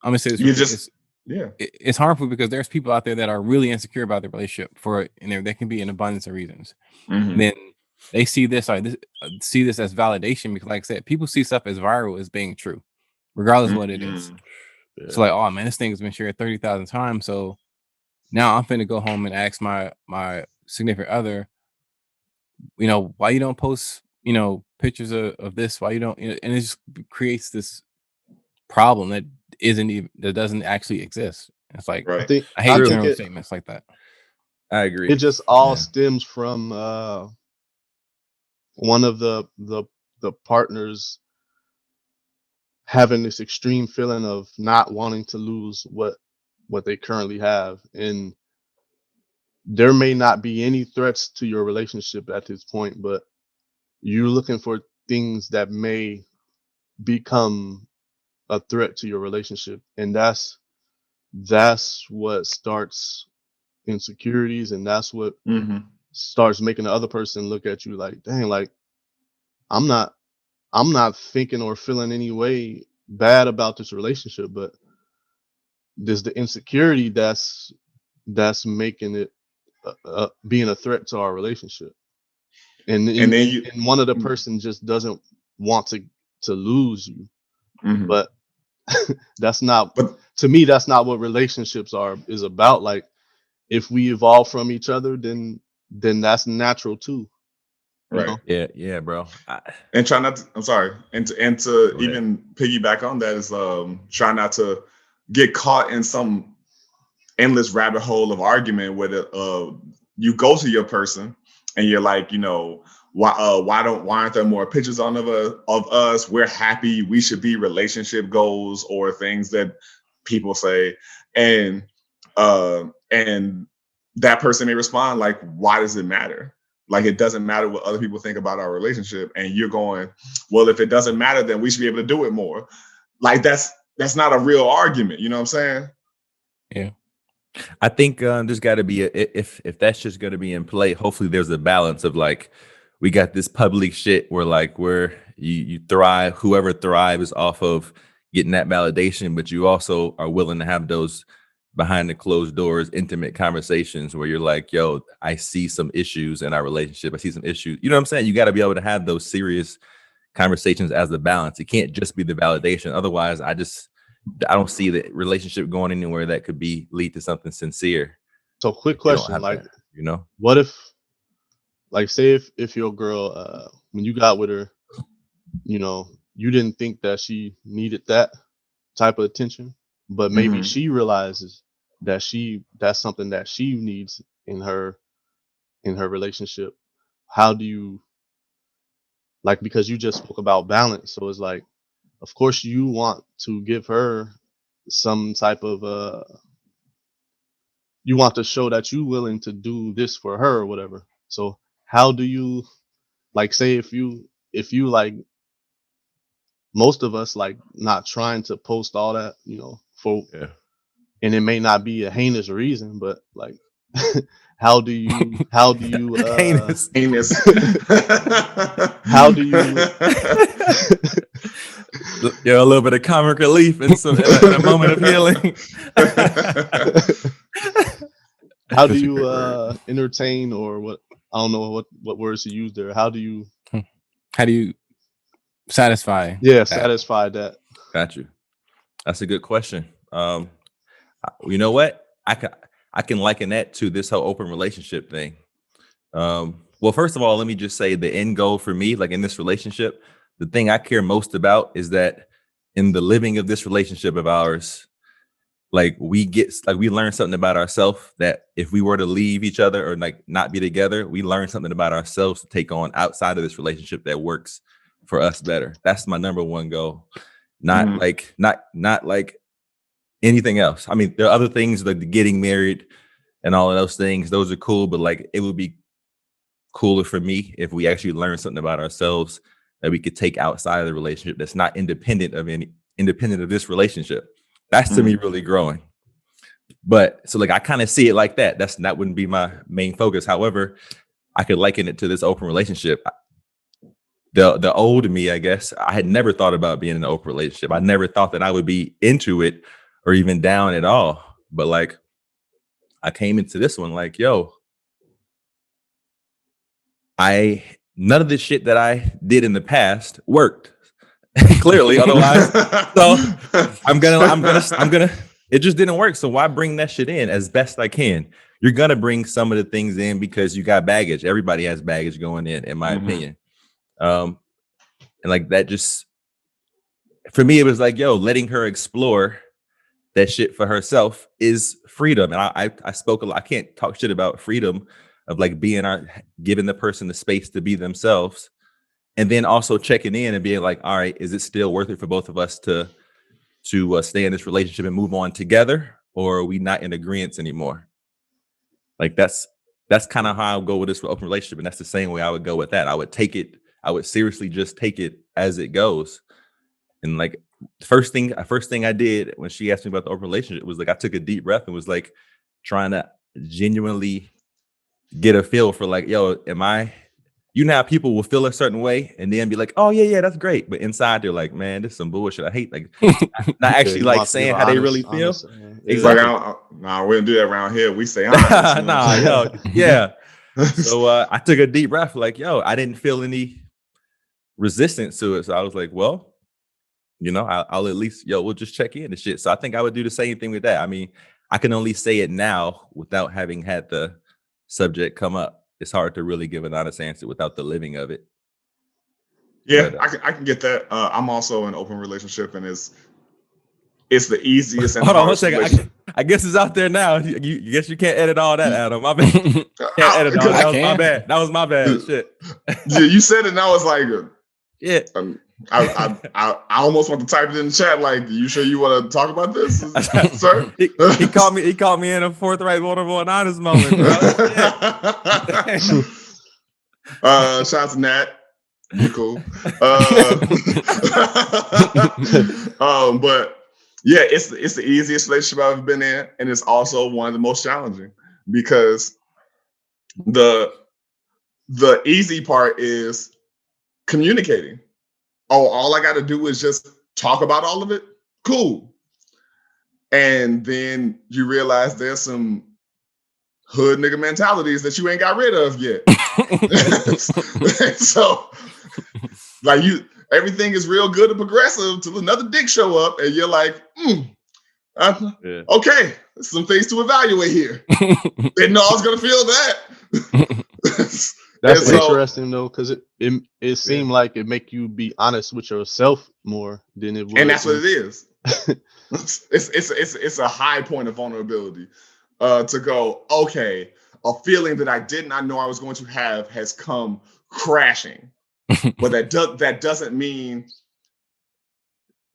I'm gonna say this. It's harmful because there's people out there that are really insecure about their relationship and there can be an abundance of reasons. And then they see this as validation because, like I said, people see stuff as viral as being true, regardless of what it is. Yeah. So like, oh man, this thing has been shared 30,000 times. So now I'm finna go home and ask my significant other, why you don't post, pictures of this? Why you don't? And it just creates this problem that doesn't actually exist. It's like, right. I hate general statements like that. I agree. It just all stems from one of the partners having this extreme feeling of not wanting to lose what they currently have, and there may not be any threats to your relationship at this point, but you're looking for things that may become a threat to your relationship, and that's what starts insecurities, and that's what starts making the other person look at you like, dang, like I'm not thinking or feeling any way bad about this relationship, but there's the insecurity that's making it being a threat to our relationship, and one of the person just doesn't want to lose you, but that's not. But to me, that's not what relationships is about. Like, if we evolve from each other, then that's natural too. Right. Yeah, bro. And try not to, I'm sorry. And to even piggyback on that is try not to get caught in some endless rabbit hole of argument where you go to your person and you're like, why aren't there more pictures of us? We're happy. We should be relationship goals or things that people say. And that person may respond like, why does it matter? Like, it doesn't matter what other people think about our relationship. And you're going, well, if it doesn't matter, then we should be able to do it more. Like, that's not a real argument. You know what I'm saying? Yeah. I think there's got to be if that's just going to be in play, hopefully there's a balance of like, we got this public shit where you thrive, whoever thrives off of getting that validation, but you also are willing to have those behind the closed doors, intimate conversations where you're like, yo, I see some issues in our relationship. I see some issues. You know what I'm saying? You got to be able to have those serious conversations as the balance. It can't just be the validation. Otherwise, I don't see the relationship going anywhere that could lead to something sincere. So quick question, like, what if, like, say if your girl, when you got with her, you didn't think that she needed that type of attention, but maybe she realizes that that's something that she needs in her relationship. How do you, like, because you just spoke about balance, so it's like, of course you want to give her some type of you want to show that you're willing to do this for her or whatever. So how do you, like, say if you like, most of us like not trying to post all that, and it may not be a heinous reason, but like how do you heinous how do you a little bit of comic relief and a moment of healing. How do you entertain, or what, I don't know what words to use there. How do you satisfy satisfy that? Got you. That's a good question. You know what? I can liken that to this whole open relationship thing. Well, first of all, let me just say the end goal for me, like in this relationship, the thing I care most about is that in the living of this relationship of ours, like we learn something about ourselves that if we were to leave each other or like not be together, we learn something about ourselves to take on outside of this relationship that works for us better. That's my number one goal. Not like anything else. I mean, there are other things like getting married and all of those things. Those are cool, but like it would be cooler for me if we actually learn something about ourselves that we could take outside of the relationship that's not independent of this relationship. That's to me really growing. But so like I kind of see it like that. That wouldn't be my main focus. However, I could liken it to this open relationship. The old me, I guess, I had never thought about being in an open relationship. I never thought that I would be into it or even down at all. But like I came into this one like, yo, none of this shit that I did in the past worked. Clearly, otherwise. So I'm gonna it just didn't work. So why bring that shit in as best I can? You're gonna bring some of the things in because you got baggage. Everybody has baggage going in my opinion. And like that just for me, it was like, yo, letting her explore that shit for herself is freedom. And I spoke a lot. I can't talk shit about freedom of like giving the person the space to be themselves. And then also checking in and being like, all right, is it still worth it for both of us to stay in this relationship and move on together? Or are we not in agreement anymore? Like that's kind of how I would go with this open relationship. And that's the same way I would go with that. I would seriously just take it as it goes. And like the first thing I did when she asked me about the open relationship was like, I took a deep breath and was like trying to genuinely get a feel for like, yo, you know how people will feel a certain way and then be like, oh yeah, that's great. But inside they're like, man, this is some bullshit. I hate like not actually like saying how they really feel. Exactly. Like, we don't do that around here. We say honest. Yeah. So I took a deep breath, like, yo, I didn't feel any resistance to it. So I was like, well, you know, I'll at least, we'll just check in and shit. So I think I would do the same thing with that. I mean, I can only say it now without having had the subject come up. It's hard to really give an honest answer without the living of it. Yeah, but, I can get that. I'm also in an open relationship, and it's the easiest. And hold on one second. I guess it's out there now. You guess you can't edit all that, Adam. My bad. Can't edit all that. That was my bad. That was my bad. Shit. Yeah, you said it, and I was like, yeah. I almost want to type it in the chat. Like, you sure you want to talk about this, sir? He called me in a forthright, vulnerable, and honest moment. Shout out to Nat. You cool. But yeah, it's the easiest relationship I've ever been in, and it's also one of the most challenging because the easy part is communicating. Oh, all I got to do is just talk about all of it. Cool. And then you realize there's some hood nigga mentalities that you ain't got rid of yet. So, like everything is real good and progressive till another dick show up, and you're like, okay, there's some things to evaluate here. Didn't know I was gonna feel that. That's interesting though, because it seemed like it make you be honest with yourself more than it would. And that's what it is. It's a high point of vulnerability to go, okay, a feeling that I did not know I was going to have has come crashing. But that doesn't mean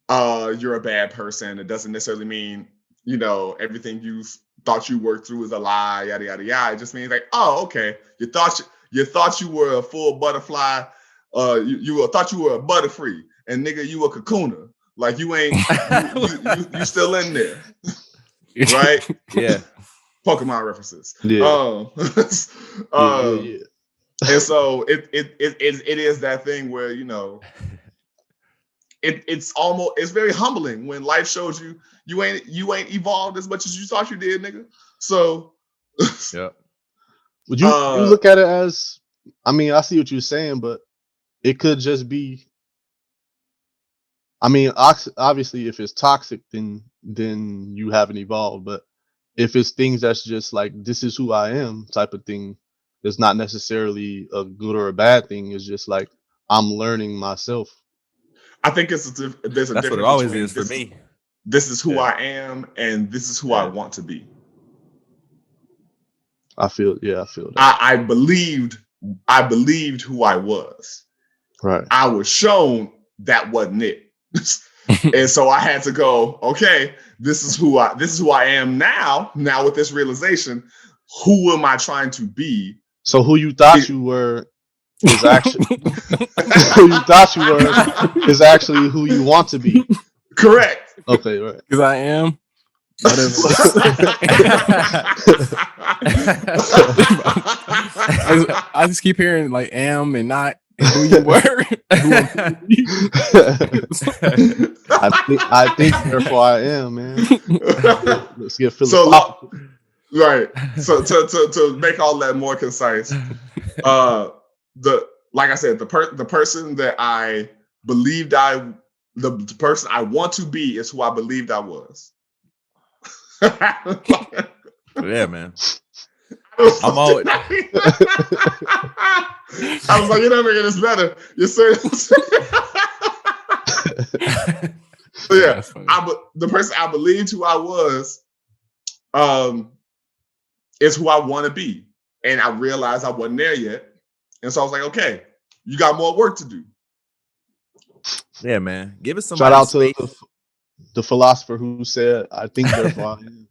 you're a bad person. It doesn't necessarily mean, everything you thought you worked through is a lie, yada, yada, yada. It just means like, oh, okay, you thought you were a full butterfly. You thought you were a butterfree, and nigga, you a cocooner. Like you ain't, you still in there, right? Yeah. Pokemon references. Yeah. Yeah. And so it is that thing where it's very humbling when life shows you ain't evolved as much as you thought you did, nigga. So yeah. Would you look at it as, I mean, I see what you're saying, but it could just be, I mean, obviously if it's toxic, then you haven't evolved. But if it's things that's just like, this is who I am type of thing, it's not necessarily a good or a bad thing. It's just like, I'm learning myself. I think there's a That's difference. what it always is for me. this is who I am, and this is who I want to be. I feel that. I believed who I was. Right. I was shown that wasn't it. And so I had to go, okay, this is who I am now. Now with this realization, who am I trying to be? So who you thought you were is actually is actually who you want to be. Correct. Okay, right. Because I am. I just keep hearing like am and not and who you were. I think therefore I am, man. Let's get philosophical. Right. So to make all that more concise, like I said, the person that I believed the person I want to be is who I believed I was. Yeah, man. I'm always. I was like, you're never getting this better. You say. So yeah, the person I believed who I was, is who I want to be, and I realized I wasn't there yet, and so I was like, okay, you got more work to do. Yeah, man. Give us some. Shout out to the philosopher who said, "I think therefore I am."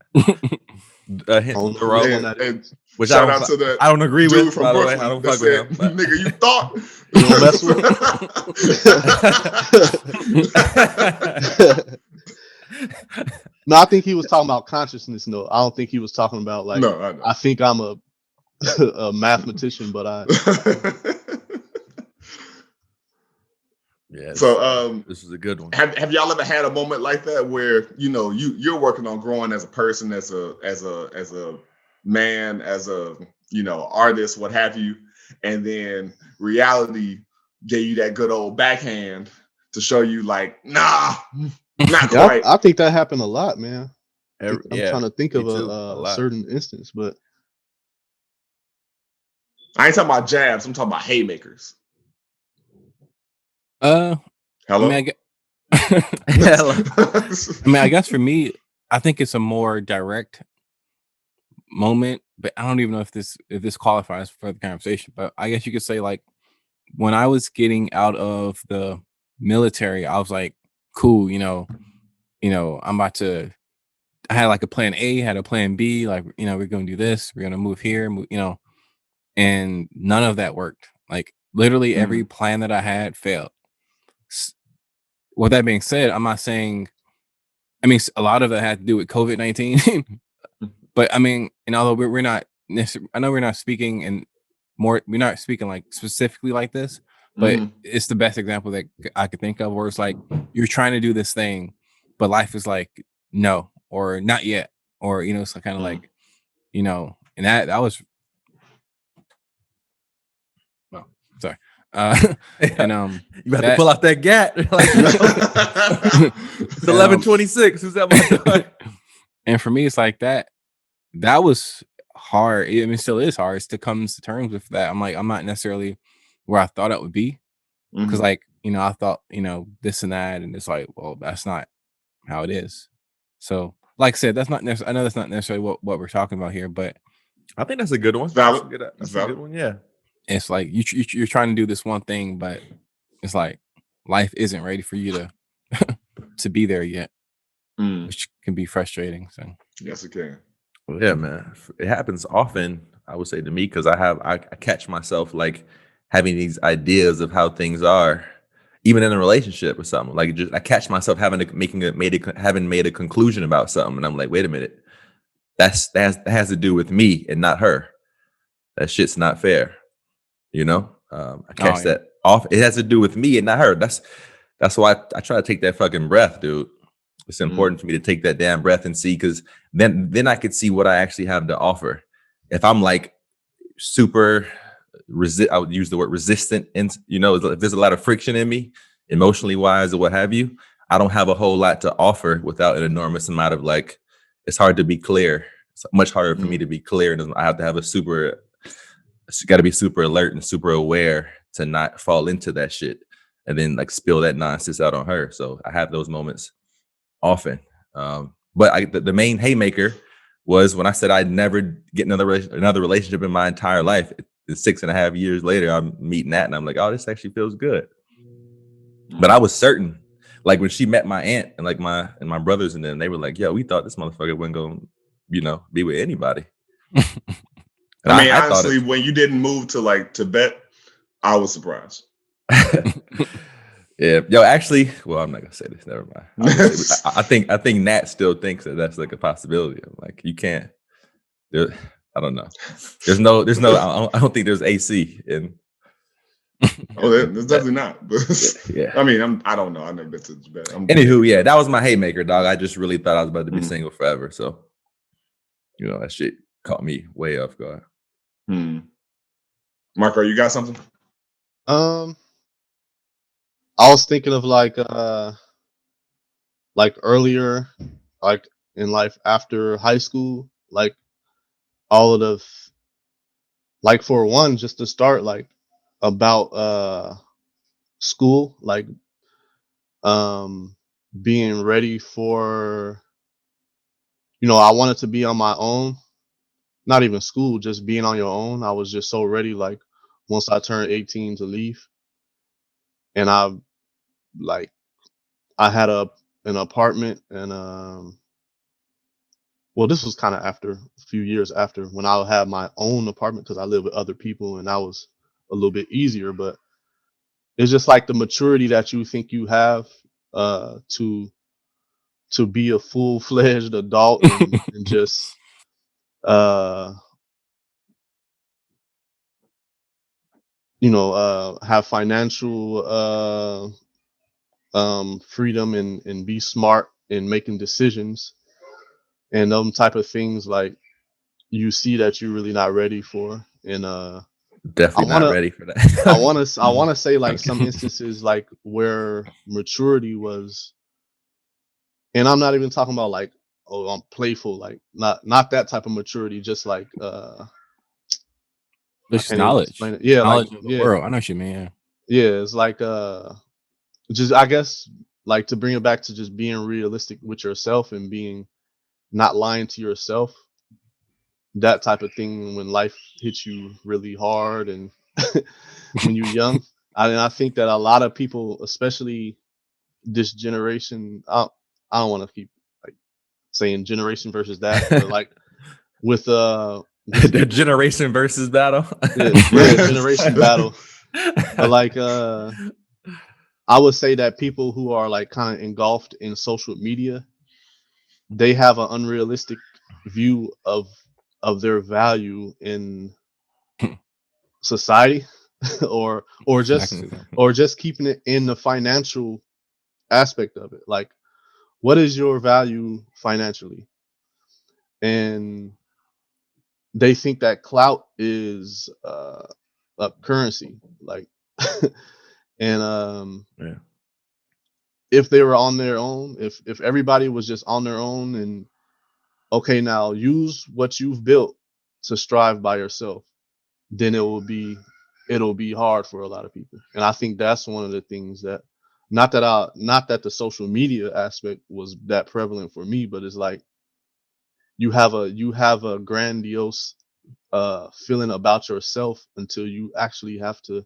Which shout out to the I don't agree with. From by the way, Brooklyn I don't that fuck said, with him. Nigga, you thought You don't mess with him. No, I think he was talking about consciousness. No, I don't think he was talking about like. No, I think I'm a mathematician, but I. Yeah. So this is a good one. Have y'all ever had a moment like that where you're working on growing as a person, as a man, as a artist, what have you, and then reality gave you that good old backhand to show you like, nah, not quite. I think that happened a lot, man. I'm Yeah, trying to think of a a certain instance, but I ain't talking about jabs. I'm talking about haymakers. Hello. I mean, I guess for me, I think it's a more direct moment, but I don't even know if this qualifies for the conversation. But I guess you could say like when I was getting out of the military, I was like, cool, I'm about to. I had like a plan A, had a plan B, like we're gonna do this, we're gonna move here, and none of that worked. Like literally every plan that I had failed. With that being said, I'm not saying. I mean, a lot of it had to do with COVID-19, but I mean, and although we're not, I know we're not speaking we're not speaking like specifically like this, but it's the best example that I could think of where it's like you're trying to do this thing, but life is like no or not yet, or it's kind of like, and that was. Oh, sorry. And you have to pull out that gat. Like, it's 11:26. Who's that? And for me, it's like that was hard. I mean, it still is hard. It's to come to terms with that. I'm like, I'm not necessarily where I thought it would be, because like I thought this and that, and it's like, well, that's not how it is. So, like I said, that's not necessarily. I know that's not necessarily what we're talking about here, but I think that's a good one. That's a good one. Yeah. It's like you're trying to do this one thing, but it's like life isn't ready for you to to be there yet, which can be frustrating. So yes, it can. Yeah, man, it happens often. I would say to me because I catch myself like having these ideas of how things are, even in a relationship or something. Like just I catch myself having made a conclusion about something, and I'm like, wait a minute, that has to do with me and not her. That shit's not fair. I catch that off. It has to do with me and not her. That's why I try to take that fucking breath, dude. It's important for me to take that damn breath and see, because then I could see what I actually have to offer. If I'm like super I would use the word resistant, and if there's a lot of friction in me, emotionally wise or what have you, I don't have a whole lot to offer without an enormous amount of like. It's hard to be clear. It's much harder for me to be clear, and I have to have got to be super alert and super aware to not fall into that shit and then like spill that nonsense out on her. So I have those moments often. But the main haymaker was when I said I'd never get another relationship in my entire life. 6.5 years later, I'm meeting that, and I'm like, oh, this actually feels good. But I was certain, like when she met my aunt and like my brothers, and then they were like, yo, we thought this motherfucker wasn't gonna, be with anybody. I mean, honestly, when you didn't move to like Tibet, I was surprised. Yeah, yo, actually, well, I'm not gonna say this. Never mind. I think Nat still thinks that that's like a possibility. I'm like, you can't. I don't know. There's no. I don't think there's AC in. Oh, there's definitely not. Yeah. I mean, I don't know. I've never been to Tibet. Anywho, yeah, that was my haymaker, dog. I just really thought I was about to be single forever. So, that shit caught me way off guard. Marco, you got something? I was thinking of like earlier, like in life after high school, like all of the, like for one, just to start, like about school, like being ready for, I wanted to be on my own, not even school, just being on your own. I was just so ready, like once I turned 18 to leave. And I had an apartment, and well, this was kind of after a few years after, when I had my own apartment, because I live with other people, and that was a little bit easier. But it's just like the maturity that you think you have to be a full-fledged adult and just have financial freedom and be smart in making decisions and them type of things, like you see that you're really not ready for. And definitely not ready for that. I want to say like some instances like where maturity was, and I'm not even talking about like, oh, I'm playful, like not that type of maturity, just like Just knowledge. Yeah, knowledge like of the world. I know what you mean. Yeah, it's like just, I guess, like to bring it back to just being realistic with yourself and being not lying to yourself, that type of thing when life hits you really hard and when you're young. I think that a lot of people, especially this generation, I don't want to keep like saying generation versus that, but like with the generation versus battle. Generation battle. But like I would say that people who are like kind of engulfed in social media, they have an unrealistic view of their value in society or just keeping it in the financial aspect of it. Like, what is your value financially? And they think that clout is a currency, like and if they were on their own, if everybody was just on their own and okay, now use what you've built to strive by yourself, then it'll be hard for a lot of people. And I think that's one of the things that not that the social media aspect was that prevalent for me, but it's like you have a grandiose feeling about yourself until you actually have to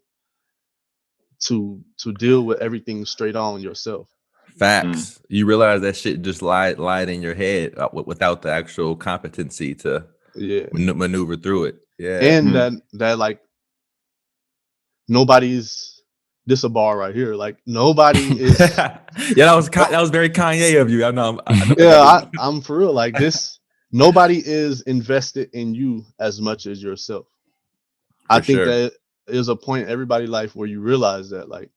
deal with everything straight on yourself. Facts. You realize that shit just lied in your head without the actual competency to maneuver through it. Yeah. And that like nobody's, this a bar right here, like nobody is yeah, that was very Kanye of you. I know. I'm for real, like this, nobody is invested in you as much as yourself. I think that is a point in everybody's life where you realize that, like,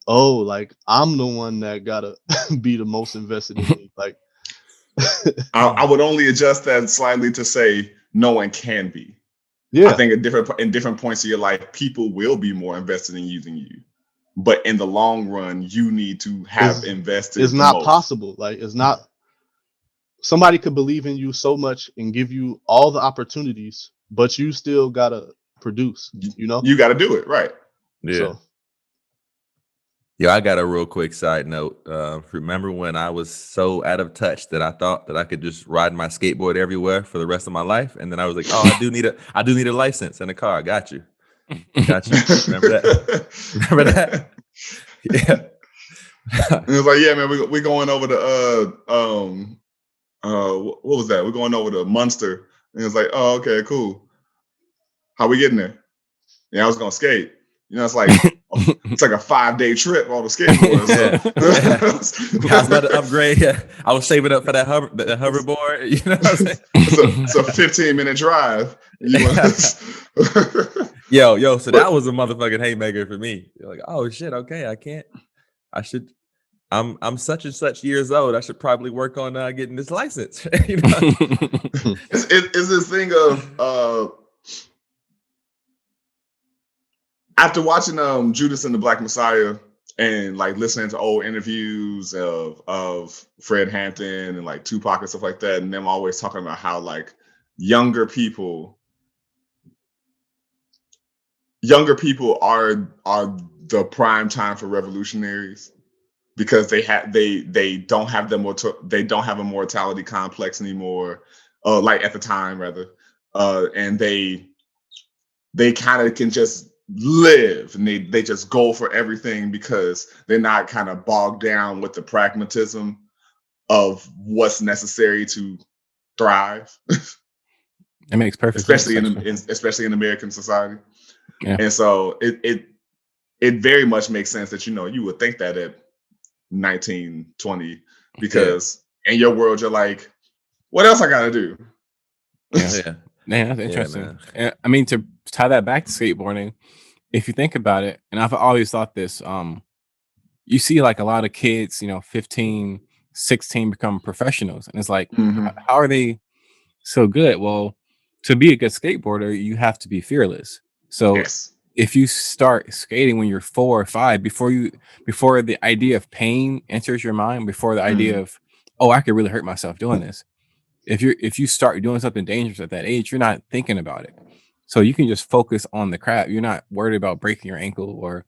oh, like I'm the one that gotta be the most invested in me. Like I would only adjust that slightly to say no one can be. Yeah. I think in different points of your life, people will be more invested in using you. But in the long run, you need to have invested. It's not possible. Like it's not, somebody could believe in you so much and give you all the opportunities, but you still gotta produce, You gotta do it, right? Yeah. Yo, I got a real quick side note. Remember when I was so out of touch that I thought that I could just ride my skateboard everywhere for the rest of my life, and then I was like, "Oh, I do need a license and a car." Got you. Remember that? Remember that? Yeah. And it was like, yeah, man, we going over to what was that? We're going over to Munster. And it was like, oh, okay, cool. How we getting there? Yeah, I was gonna skate. You know, it's like a 5-day trip on the skateboard. So. I was about to upgrade. Yeah. I was saving up for that hoverboard. You know what I'm saying? It's a 15-minute drive. Yo, so that was a motherfucking haymaker for me. You're like, oh shit, okay, I'm such and such years old. I should probably work on getting this license. You know? It's this thing of after watching Judas and the Black Messiah and like listening to old interviews of Fred Hampton and like Tupac and stuff like that, and them always talking about how like younger people are the prime time for revolutionaries because they don't have a mortality complex anymore, like at the time rather, and they kind of can just live and they just go for everything because they're not kind of bogged down with the pragmatism of what's necessary to thrive. It makes perfect especially sense. Especially in American society. Yeah. And so it very much makes sense that you would think that at 19, 20, because in your world you're like, what else I gotta do? Yeah, that's interesting. And I mean, to tie that back to skateboarding, if you think about it, and I've always thought this, you see like a lot of kids, 15, 16 become professionals, and it's like, how are they so good? Well, to be a good skateboarder, you have to be fearless. So if you start skating when you're 4 or 5, before the idea of pain enters your mind, before the idea of, oh, I could really hurt myself doing this. If you start doing something dangerous at that age, you're not thinking about it. So you can just focus on the craft. You're not worried about breaking your ankle or,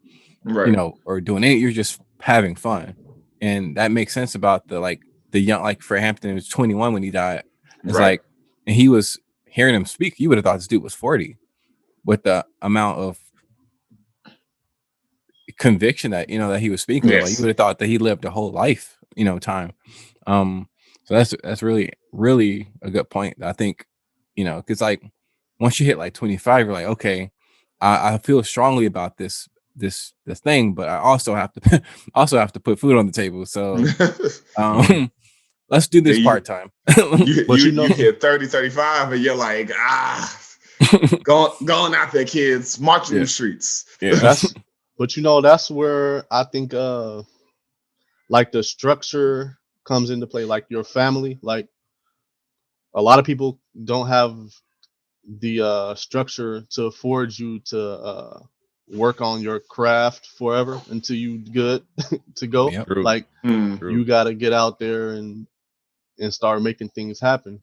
or doing it. You're just having fun. And that makes sense about the young, like Fred Hampton was 21 when he died. It's like, and he was hearing him speak. You would have thought this dude was 40 with the amount of conviction that, that he was speaking. Like you would have thought that he lived a whole life, time. So that's really, really a good point. I think, because like once you hit like 25, you're like, okay, I feel strongly about this thing, but I also have to put food on the table. So let's do this part-time. You hit 30, 35 and you're like, going out there, kids, marching in the streets. Yeah. But that's where I think like the structure comes into play, like your family. Like a lot of people don't have the structure to afford you to work on your craft forever until you good to go. Yep. Like you got to get out there and start making things happen.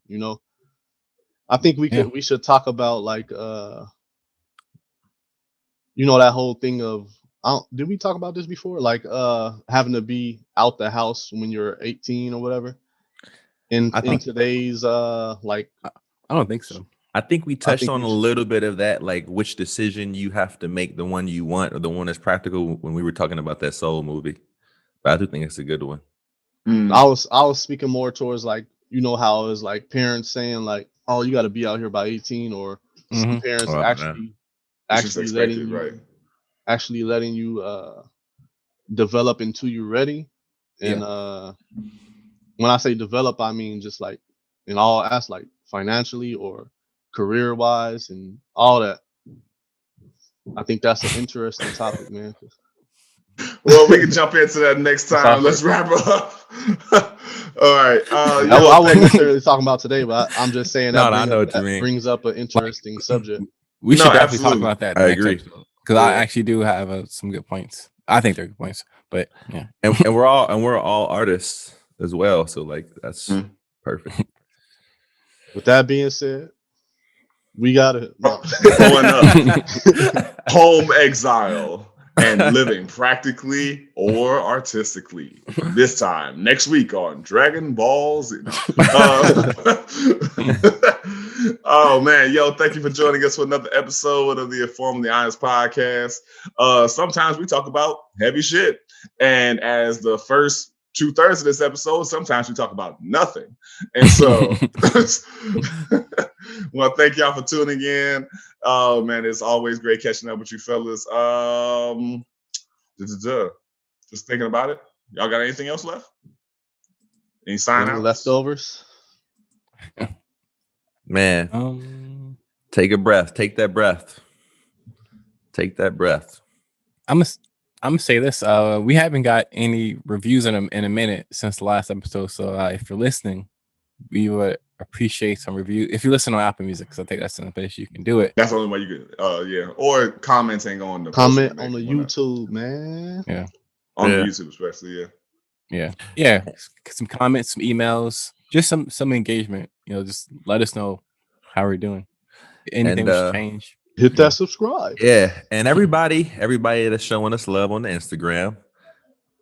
I think we should talk about like that whole thing of, did we talk about this before? Like having to be out the house when you're 18 or whatever. In today's like, I don't think so. I think we touched on a little bit of that, like which decision you have to make, the one you want or the one that's practical, when we were talking about that Soul movie. But I do think it's a good one. I was speaking more towards like, how it's like parents saying like, oh, you got to be out here by 18, or some parents actually letting you develop until you're ready. And when I say develop, I mean just like in all aspects, like financially or career wise and all that. I think that's an interesting topic, man. Well, we can jump into that next time. Let's wrap up. All right. I wasn't necessarily talking about today, but I'm just saying that brings up an interesting subject. We should definitely talk about that. I agree. Because I actually do have some good points. I think they're good points, but yeah. And we're all artists as well. So like that's perfect. With that being said, we got it. Going up. Home exile. and living practically or artistically. This time, next week on Dragon Ball Z. Oh man, yo, thank you for joining us for another episode of the InforMILLy Honest podcast. Sometimes we talk about heavy shit, and as the first 2/3 of this episode, sometimes we talk about nothing. And so, well, thank y'all for tuning in. Oh man, it's always great catching up with you fellas. Just thinking about it. Y'all got anything else left? Any sign outs? Leftovers? Man, take a breath. Take that breath. Take that breath. I'm gonna say this. We haven't got any reviews in a minute since the last episode. So if you're listening, we would appreciate some review. If you listen on Apple Music, because I think that's the best you can do it. That's the only way you can. Yeah, or commenting on the comment on the YouTube, man. Yeah, on the YouTube especially. Yeah. Some comments, some emails, just some engagement. Just let us know how we're doing. Anything we should change. Hit that subscribe. Yeah, and everybody that's showing us love on the Instagram,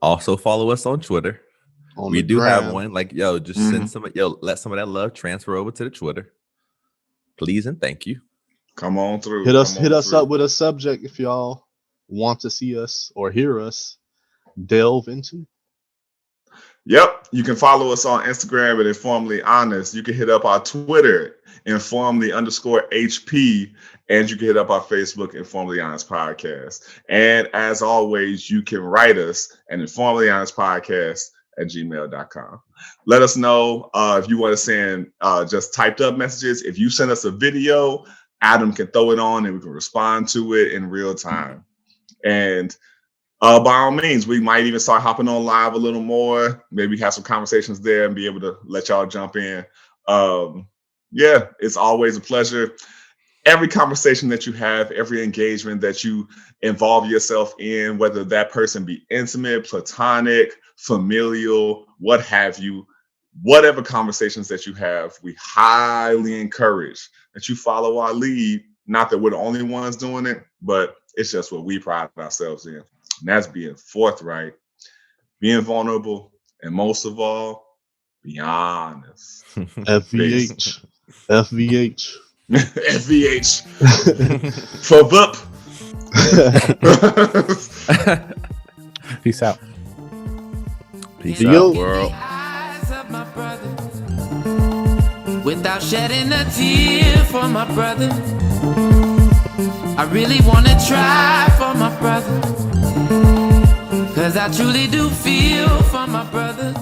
also follow us on Twitter. We do have one. Like, just send let some of that love transfer over to the Twitter, please and thank you. Come on through. Hit us up with a subject if y'all want to see us or hear us delve into. Yep, you can follow us on Instagram at InforMILLy Honest. You can hit up our Twitter, InforMILLy_HP, and you can hit up our Facebook, InforMILLy Honest Podcast. And as always, you can write us at InforMILLyHonestPodcast@gmail.com. Let us know if you want to send just typed up messages. If you send us a video, Adam can throw it on and we can respond to it in real time. And by all means, we might even start hopping on live a little more. Maybe have some conversations there and be able to let y'all jump in. Yeah, it's always a pleasure. Every conversation that you have, every engagement that you involve yourself in, whether that person be intimate, platonic, familial, what have you, whatever conversations that you have, we highly encourage that you follow our lead. Not that we're the only ones doing it, but it's just what we pride ourselves in. And that's being forthright, being vulnerable, and most of all, be honest. FVH. FVH. FVH. For Bup. Peace out. Peace out, world. Eyes of my brother, without shedding a tear for my brother. I really wanna try for my brother, 'cause I truly do feel for my brother.